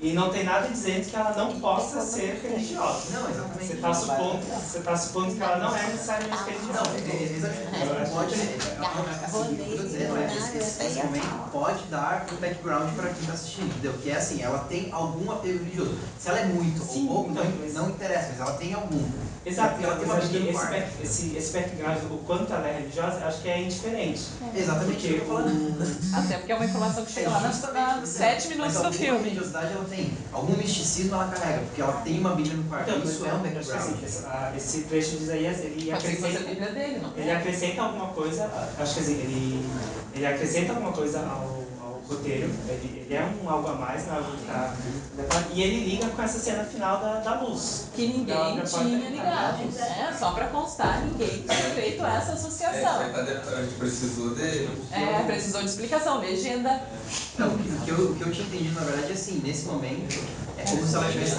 Speaker 11: E não tem nada dizendo que ela não possa ser religiosa.
Speaker 4: Não, exatamente.
Speaker 11: Você está supondo que ela não é necessariamente religiosa.
Speaker 4: Esse momento pode dar um background para quem está assistindo, entendeu? Que é assim, ela tem algum apego religioso. Se ela é muito ou pouco, não interessa, mas ela tem algum.
Speaker 11: Exato, ela tem uma Bíblia no quarto. Esse background, o quanto ela é religiosa, acho que é indiferente.
Speaker 4: Exatamente, eu tô falando.
Speaker 1: Até porque é uma informação que chega lá nos 7 minutos do filme.
Speaker 4: A religiosidade ela tem, algum misticismo ela carrega, porque ela tem uma Bíblia no quarto.
Speaker 11: Então,
Speaker 4: isso é um background.
Speaker 11: Esse trecho de Isaías, ele acrescenta alguma coisa, acho que assim, ele acrescenta alguma coisa ao roteiro, ele é algo a mais na e ele liga com essa cena final da luz.
Speaker 1: Que ninguém tinha ligado, né? Só pra constar, ninguém tinha feito essa associação.
Speaker 8: A gente precisou dele.
Speaker 1: Precisou de explicação, legenda.
Speaker 4: Não, o que eu tinha entendido, na verdade, é assim, nesse momento, é como se ela estivesse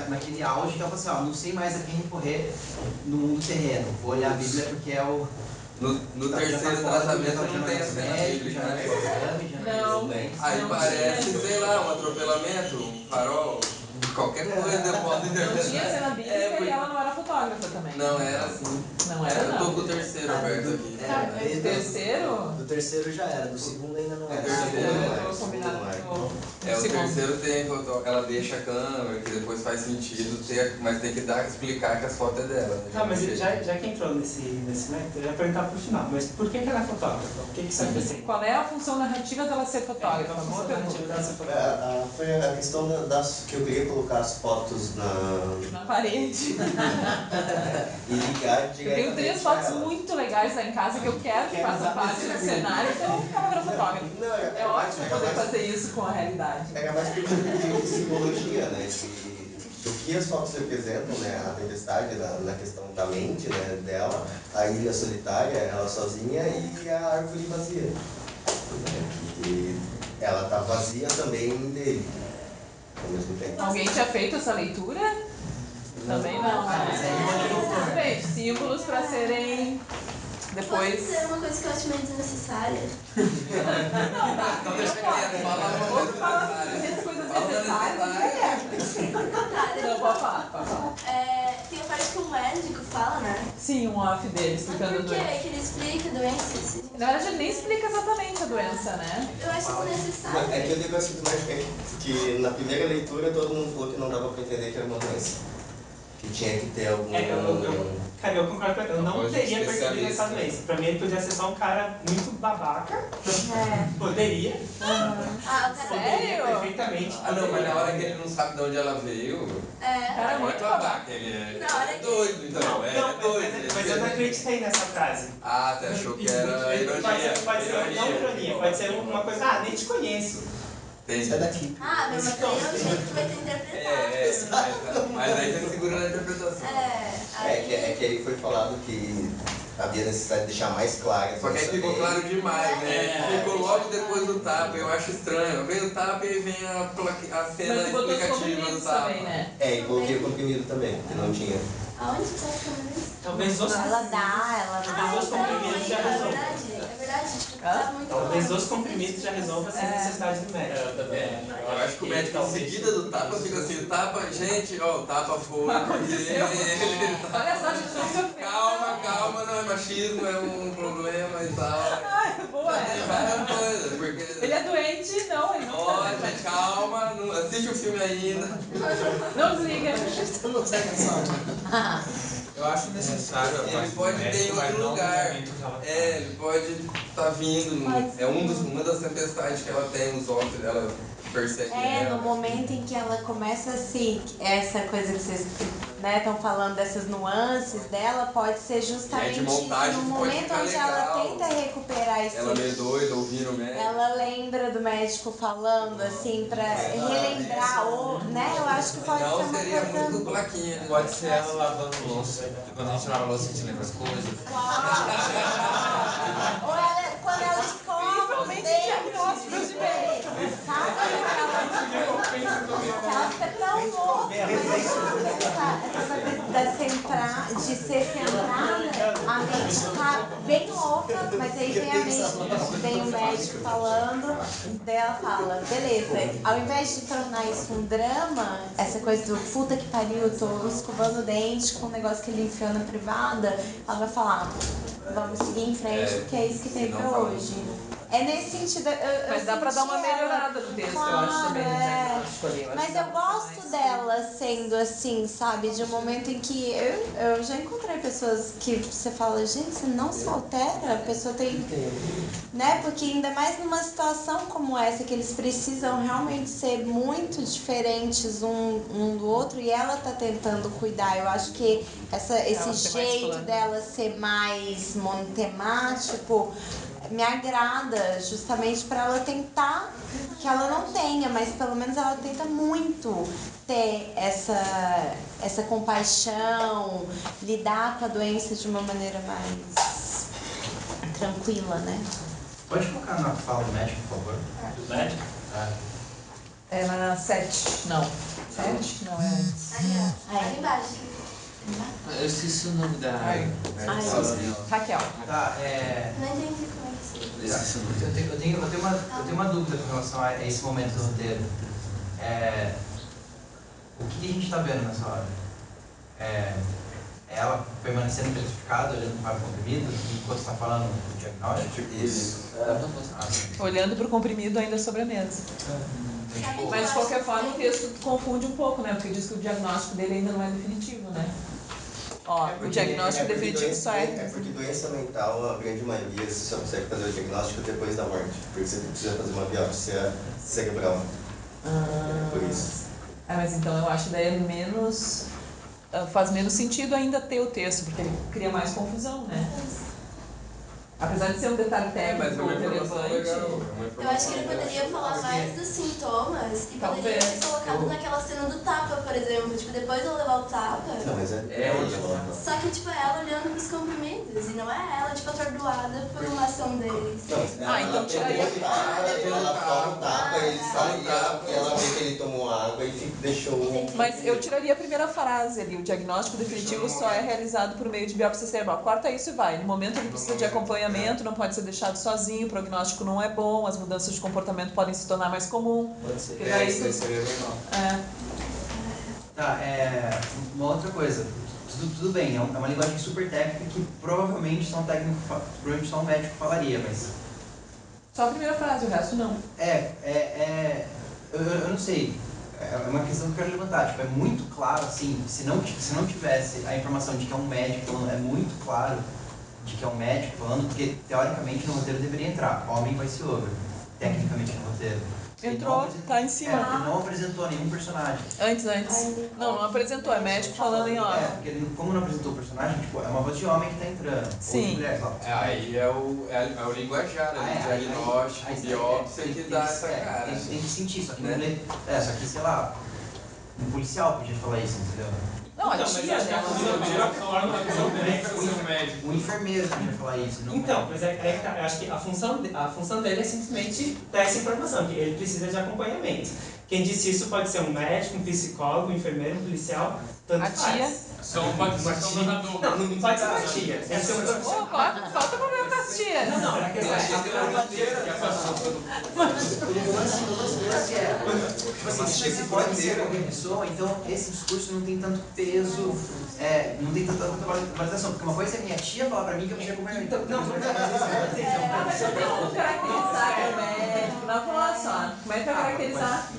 Speaker 4: naquele auge que ela falou assim, não sei mais a quem recorrer no mundo terreno, vou olhar a Bíblia porque é o...
Speaker 8: No terceiro tratamento não tem essa cena bíblica, né?
Speaker 1: Não.
Speaker 8: Aí parece, sei lá, um atropelamento, um farol, qualquer coisa pode interpretar.
Speaker 1: Não tinha cena bíblica e ela não era fotógrafa também.
Speaker 8: Não era assim.
Speaker 1: Não era, não.
Speaker 8: Eu tô com o terceiro aberto aqui.
Speaker 1: O terceiro?
Speaker 15: Do terceiro já era, do segundo ainda não era.
Speaker 8: O terceiro tem, ela deixa a câmera, que depois faz sentido, mas tem que explicar que as fotos é dela. Né?
Speaker 11: Não, mas já que entrou nesse método, eu ia perguntar pro final, mas por que ela é fotógrafa? O que isso aconteceu?
Speaker 1: Qual é a função narrativa dela ser fotógrafa?
Speaker 11: Boa pergunta.
Speaker 7: Foi a questão que eu queria colocar as fotos
Speaker 1: na parede.
Speaker 7: E ligar diretamente.
Speaker 1: Eu tenho 3 fotos muito legais lá em casa que eu quero que façam parte do cenário, então ela virou fotógrafa. É ótimo poder fazer isso com a realidade.
Speaker 7: É mais que de psicologia, né? Do que as fotos representam, né? A tempestade na questão da mente, né, dela, a ilha solitária, ela sozinha e a árvore vazia. E ela tá vazia também dele, ao mesmo tempo.
Speaker 1: Alguém tinha feito essa leitura? Também não. Bem, símbolos para serem depois.
Speaker 6: Pode ser uma coisa que eu acho meio desnecessária.
Speaker 8: Então deixa quieto, fala
Speaker 1: as coisas necessárias. Não, pode falar.
Speaker 6: Tem a parte que o médico fala, né?
Speaker 1: Sim, um off dele explicando a doença.
Speaker 6: Por que ele explica a doença?
Speaker 1: Na verdade, ele nem explica exatamente a doença, né?
Speaker 6: Eu acho desnecessário.
Speaker 7: É que eu digo assim, que na primeira leitura todo mundo falou que não dava para entender que era uma doença. Que tinha que ter algum...
Speaker 11: Cara, eu concordo com ele. Eu não teria percebido essa doença. Pra mim, ele podia ser só um cara muito babaca. Poderia.
Speaker 1: Sério?
Speaker 11: Perfeitamente.
Speaker 8: Não, mas na hora que ele não sabe de onde ela veio...
Speaker 1: Cara,
Speaker 8: não é babaca, ele é doido, então. É doido.
Speaker 11: Mas eu não acreditei nessa frase.
Speaker 8: Você achou que era ironia.
Speaker 11: Pode ser não ironia, pode ser uma coisa... nem te conheço.
Speaker 7: Sai daqui.
Speaker 6: Mas aí é o jeito que vai ter interpretado.
Speaker 8: Mas aí você segura na interpretação.
Speaker 7: É que aí foi falado que havia necessidade de deixar mais claro.
Speaker 8: Só que aí ficou claro demais, né? Ficou logo depois do tapa, eu acho estranho. Vem o tapa e vem a cena explicativa do tapa.
Speaker 1: Também, né?
Speaker 7: E coloquei o comprimido também, que não tinha.
Speaker 6: Aonde está a câmera?
Speaker 11: Talvez
Speaker 2: ela dá
Speaker 6: os comprimidos já resolvem. É verdade, complexo, tipo, tá muito
Speaker 11: Talvez
Speaker 6: longe.
Speaker 11: os comprimidos já resolvam essa necessidade do médico.
Speaker 8: Eu acho que o médico em seguida do tapa fica assim, tapa, gente, ó, o tapa foi porque ele tá...
Speaker 1: Olha só, a gente não viu.
Speaker 8: Calma, não é machismo, é um problema e tal.
Speaker 1: Ai, boa
Speaker 8: Tem várias coisas, porque...
Speaker 1: Ele é doente? Não, ele não
Speaker 8: Ó,
Speaker 1: tá.
Speaker 8: gente, calma, não assiste o filme ainda.
Speaker 1: Não desliga.
Speaker 10: Eu acho necessário a
Speaker 8: Ele
Speaker 10: parte
Speaker 8: pode
Speaker 10: do
Speaker 8: ter em
Speaker 10: médico, mas
Speaker 8: outro
Speaker 10: não no
Speaker 8: lugar.
Speaker 10: momento que ela tá.
Speaker 8: Ele pode estar vindo. É uma das tempestades que ela tem, os olhos, ela persegue ela.
Speaker 2: No momento em que ela começa assim, essa coisa que vocês estão falando dessas nuances dela, pode ser justamente
Speaker 8: montagem
Speaker 2: no
Speaker 8: pode
Speaker 2: momento
Speaker 8: ficar
Speaker 2: onde ela
Speaker 8: legal.
Speaker 2: tenta recuperar esse...
Speaker 8: Ela meio doida, ouvindo o médico.
Speaker 2: Ela lembra do médico falando, assim, pra relembrar, ou, né? Eu acho que pode ser
Speaker 8: Não,
Speaker 2: uma
Speaker 8: seria
Speaker 2: coisa...
Speaker 8: muito plaquinha. Né?
Speaker 12: Pode ser ela lavando louça. Quando a gente lava louça, a gente lembra as coisas.
Speaker 2: Ou ela, quando ela escova os dentes de bebê, sabe? Ela fica tão louca, mas de ser centrada, a mente tá bem louca, mas aí vem a mente, vem o médico falando, daí ela fala, beleza, ao invés de tornar isso um drama, essa coisa do puta que pariu, tô escovando o dente com um negócio que ele enfiou na privada, ela vai falar, vamos seguir em frente, porque é isso que tem pra hoje. É nesse sentido.
Speaker 1: Mas dá pra dar uma melhorada no texto, eu acho também.
Speaker 2: Mas eu gosto dela sendo assim, sabe? De um momento em que eu já encontrei pessoas que você fala, gente, você não se altera, a pessoa tem. Né? Porque ainda mais numa situação como essa, que eles precisam realmente ser muito diferentes um do outro, e ela tá tentando cuidar. Eu acho que esse jeito dela ser mais monotemático me agrada, justamente para ela tentar, que ela não tenha, mas pelo menos ela tenta muito ter essa compaixão, lidar com a doença de uma maneira mais tranquila, né?
Speaker 4: Pode colocar na fala do médico, por favor?
Speaker 9: Do médico?
Speaker 1: É na 7, não. 7? Não, é antes.
Speaker 6: Ali embaixo.
Speaker 5: Eu esqueci o nome da...
Speaker 1: Raquel.
Speaker 4: Tá,
Speaker 6: Não entendi como é que se...
Speaker 4: Eu tenho uma dúvida com relação a esse momento do roteiro. O que a gente está vendo nessa hora? É ela permanecendo petrificada, olhando para o comprimido, enquanto está falando do diagnóstico?
Speaker 3: Isso.
Speaker 1: Olhando para o comprimido ainda sobre a mesa. Mas de qualquer forma o texto confunde um pouco, né? Porque diz que o diagnóstico dele ainda não é definitivo, né? Ó, o diagnóstico definitivo só é...
Speaker 7: É porque doença mental, a grande maioria, você só consegue fazer o diagnóstico depois da morte. Porque você precisa fazer uma biópsia cerebral. É por isso.
Speaker 1: Mas então eu acho que daí menos... faz menos sentido ainda ter o texto, porque ele cria mais confusão, né? Apesar de ser um detalhe técnico relevante.
Speaker 6: Eu acho que ele poderia falar mais dos sintomas e poderia ser colocado naquela cena do tapa, por exemplo. Tipo, depois de eu levar o tapa.
Speaker 7: Não, mas
Speaker 6: Só que, tipo, é ela olhando pros comprimidos. E não é ela, tipo, atordoada por uma ação deles.
Speaker 7: Então tiraria. Ela toma o tapa, ele sai, ela vê que ele tomou água e deixou.
Speaker 1: Mas eu tiraria a primeira frase ali. O diagnóstico definitivo só é realizado por meio de biópsia cerebral. Corta isso e vai. No momento ele precisa de acompanhamento, não pode ser deixado sozinho, o prognóstico não é bom, as mudanças de comportamento podem se tornar mais comum.
Speaker 10: Pode ser.
Speaker 7: Isso aí seria legal.
Speaker 4: Tá, uma outra coisa. Tudo bem, é uma linguagem super técnica que provavelmente só um médico falaria, mas...
Speaker 1: Só a primeira frase, o resto não.
Speaker 4: Eu não sei. É uma questão que eu quero levantar. Tipo, é muito claro, assim, se não tivesse a informação de que é um médico falando, é muito claro de que é um médico falando, porque teoricamente no roteiro deveria entrar homem voice over, tecnicamente no roteiro.
Speaker 1: Entrou, tá em cima.
Speaker 4: Ele não apresentou nenhum personagem.
Speaker 1: Antes. Não apresentou, é médico falando em off.
Speaker 4: Porque ele, como não apresentou o personagem, tipo, é uma voz de homem que tá entrando.
Speaker 1: Sim.
Speaker 4: Ou de mulher, sei lá.
Speaker 8: Aí é o linguajar, diagnóstico, biópsia que dá essa cara.
Speaker 4: Tem que sentir, só que só que, sei lá, um policial podia falar isso, entendeu?
Speaker 1: Não, a tia, né?
Speaker 4: Um enfermeiro podia falar isso.
Speaker 11: Então, mas eu acho que a função dele é simplesmente dar essa informação, que ele precisa de acompanhamento. Quem disse isso pode ser um médico, um psicólogo, um enfermeiro, um policial, tanto faz.
Speaker 1: A tia?
Speaker 11: Pode ser um narrador. Não pode ser uma tia.
Speaker 1: Falta movimentação. assistir.
Speaker 11: Não, a questão
Speaker 4: tipo assim, se pode ser qualquer pessoa, então esse discurso não tem tanto peso, não tem tanta validação. Porque uma coisa é minha tia falar pra mim que eu mexi com o médico. Não,
Speaker 1: mas eu tenho como caracterizar que é médico. Não, vamos lá só. Como é que vai caracterizar?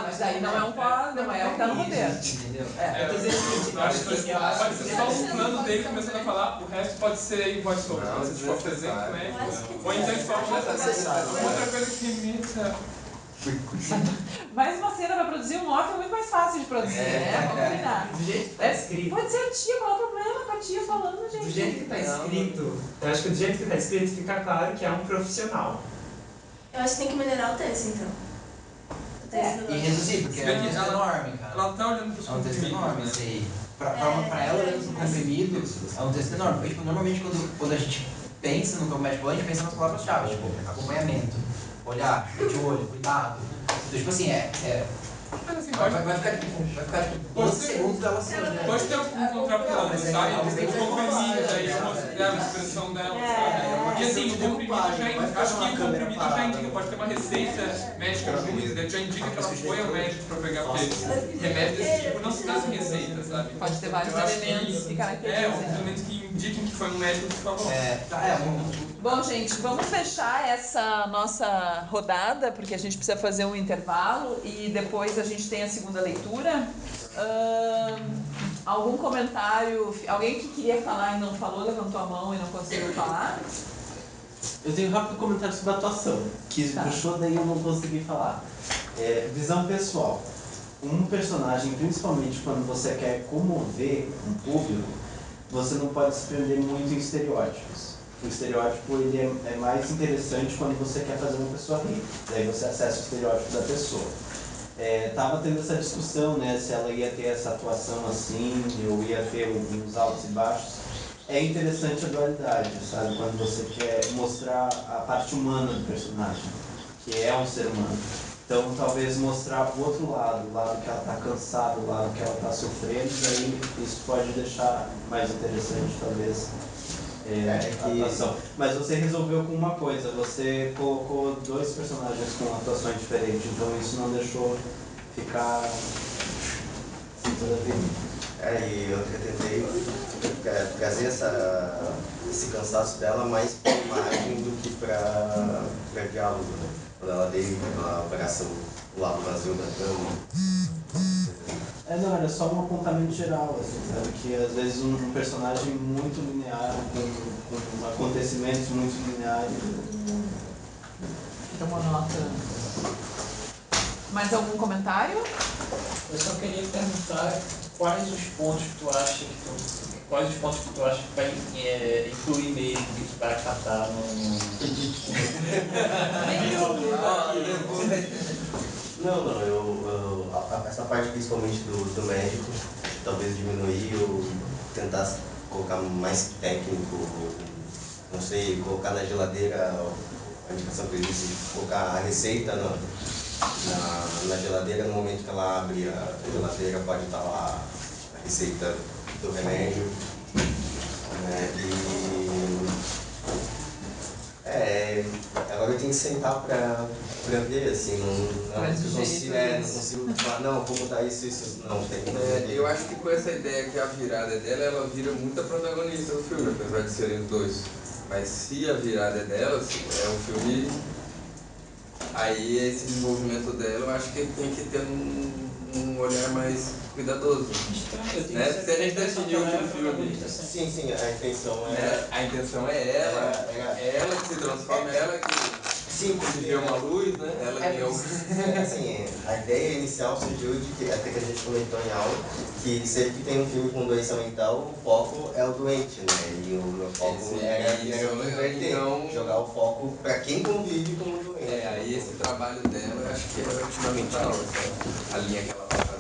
Speaker 1: Mas daí não é um quadro, não é o que tá no roteiro.
Speaker 16: Eu acho que pode ser só um plano dele começando a falar, o resto pode ser aí voz over. Se você for fazer com médico. Ou então só outra coisa que limita.
Speaker 1: Mais uma cena pra produzir um off é muito mais fácil de produzir, né? Vamos combinar.
Speaker 11: Do jeito que tá escrito.
Speaker 1: Pode ser a tia, qual é o problema com a tia falando, gente?
Speaker 11: Do jeito que tá escrito, eu acho que do jeito que tá escrito fica claro que é um profissional.
Speaker 6: Eu acho que tem que melhorar o texto, então.
Speaker 4: E reduzir, porque é um texto enorme, cara.
Speaker 16: Ela tá olhando pros
Speaker 4: comprimidos. É um texto enorme, isso aí. Pra ela, olhando pro comprimido, é um texto enorme. Porque, tipo, normalmente, quando a gente pensa no que o médico falou, a gente pensa nas palavras-chave, tipo, acompanhamento, olhar, de olho, cuidado. Então, tipo assim, vai ficar tipo 12 segundos dela assim.
Speaker 16: Pode ter um contraponto, sabe? O comprimido, aí a expressão dela, sabe? E assim, o comprimido acho que o comprimido já indica, pode ter uma receita médica junto, já indica que ela foi ao médico pra pegar, porque remédio desse tipo não se dá sem receita, sabe?
Speaker 1: Pode ter vários elementos que caracterizam.
Speaker 16: Os elementos que indiquem que foi um médico que falou.
Speaker 1: Bom, gente, vamos fechar essa nossa rodada, porque a gente precisa fazer um intervalo e depois a gente tem a segunda leitura. Algum comentário? Alguém que queria falar e não falou, levantou a mão e não conseguiu falar?
Speaker 17: Eu tenho um rápido comentário sobre a atuação, que puxou, daí eu não consegui falar. Visão pessoal. Um personagem, principalmente quando você quer comover um público, você não pode se prender muito em estereótipos. O estereótipo ele é mais interessante quando você quer fazer uma pessoa rir. Daí você acessa o estereótipo da pessoa. Tava tendo essa discussão, né, se ela ia ter essa atuação assim, ou ia ter uns altos e baixos. É interessante a dualidade, sabe? Quando você quer mostrar a parte humana do personagem, que é um ser humano. Então, talvez mostrar o outro lado, o lado que ela está cansada, o lado que ela está sofrendo, daí isso pode deixar mais interessante, talvez, a atuação. Mas você resolveu com uma coisa, você colocou dois personagens com atuações diferentes, então isso não deixou ficar assim toda a vida.
Speaker 7: E eu tentei trazer esse cansaço dela mais para imagem do que para diálogo, né? Quando ela deita, ela abraça o lado vazio da cama.
Speaker 17: Não, era só um apontamento geral, assim, sabe? Que às vezes um personagem muito linear, com acontecimentos muito lineares.
Speaker 1: Fica monótono. Mais algum comentário?
Speaker 9: Eu só queria perguntar quais os pontos que tu acha que vai incluir mesmo, que tu vai acatar no...
Speaker 7: Essa parte principalmente do médico, talvez diminuir ou tentar colocar mais técnico, não sei, colocar na geladeira a indicação que existe, colocar a receita na geladeira, no momento que ela abre a geladeira pode estar lá a receita do remédio. Agora eu tenho que sentar pra ver, assim, não consigo falar, não, vou mudar isso, não, tem que
Speaker 8: eu acho que com essa ideia que a virada é dela, ela vira muito a protagonista do filme, apesar de serem os dois. Mas se a virada é dela, é um filme, aí esse desenvolvimento dela, eu acho que tem que ter um olhar mais cuidadoso. Né? Se a gente decidiu que o filme...
Speaker 7: Sim, a intenção é...
Speaker 8: A intenção é ela que se transforma, ela que...
Speaker 7: Sim, porque
Speaker 8: vê uma luz, né? Ela que
Speaker 7: assim, a ideia inicial surgiu de que, até que a gente comentou em aula, que sempre que tem um filme com doença mental, o foco é o doente, né? E o meu foco era inverter, jogar o foco para quem convive com o doente.
Speaker 8: Aí esse trabalho dela, eu acho que é fundamental, a linha que ela vai fazer.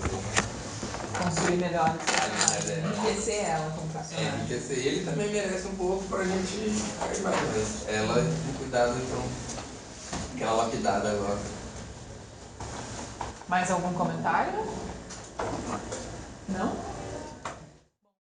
Speaker 1: Construir melhor enriquecer ela como personagem.
Speaker 8: Enriquecer. Ele também merece um pouco pra gente armar, mas ela com cuidado, então, aquela lapidada agora.
Speaker 1: Mais algum comentário? Não?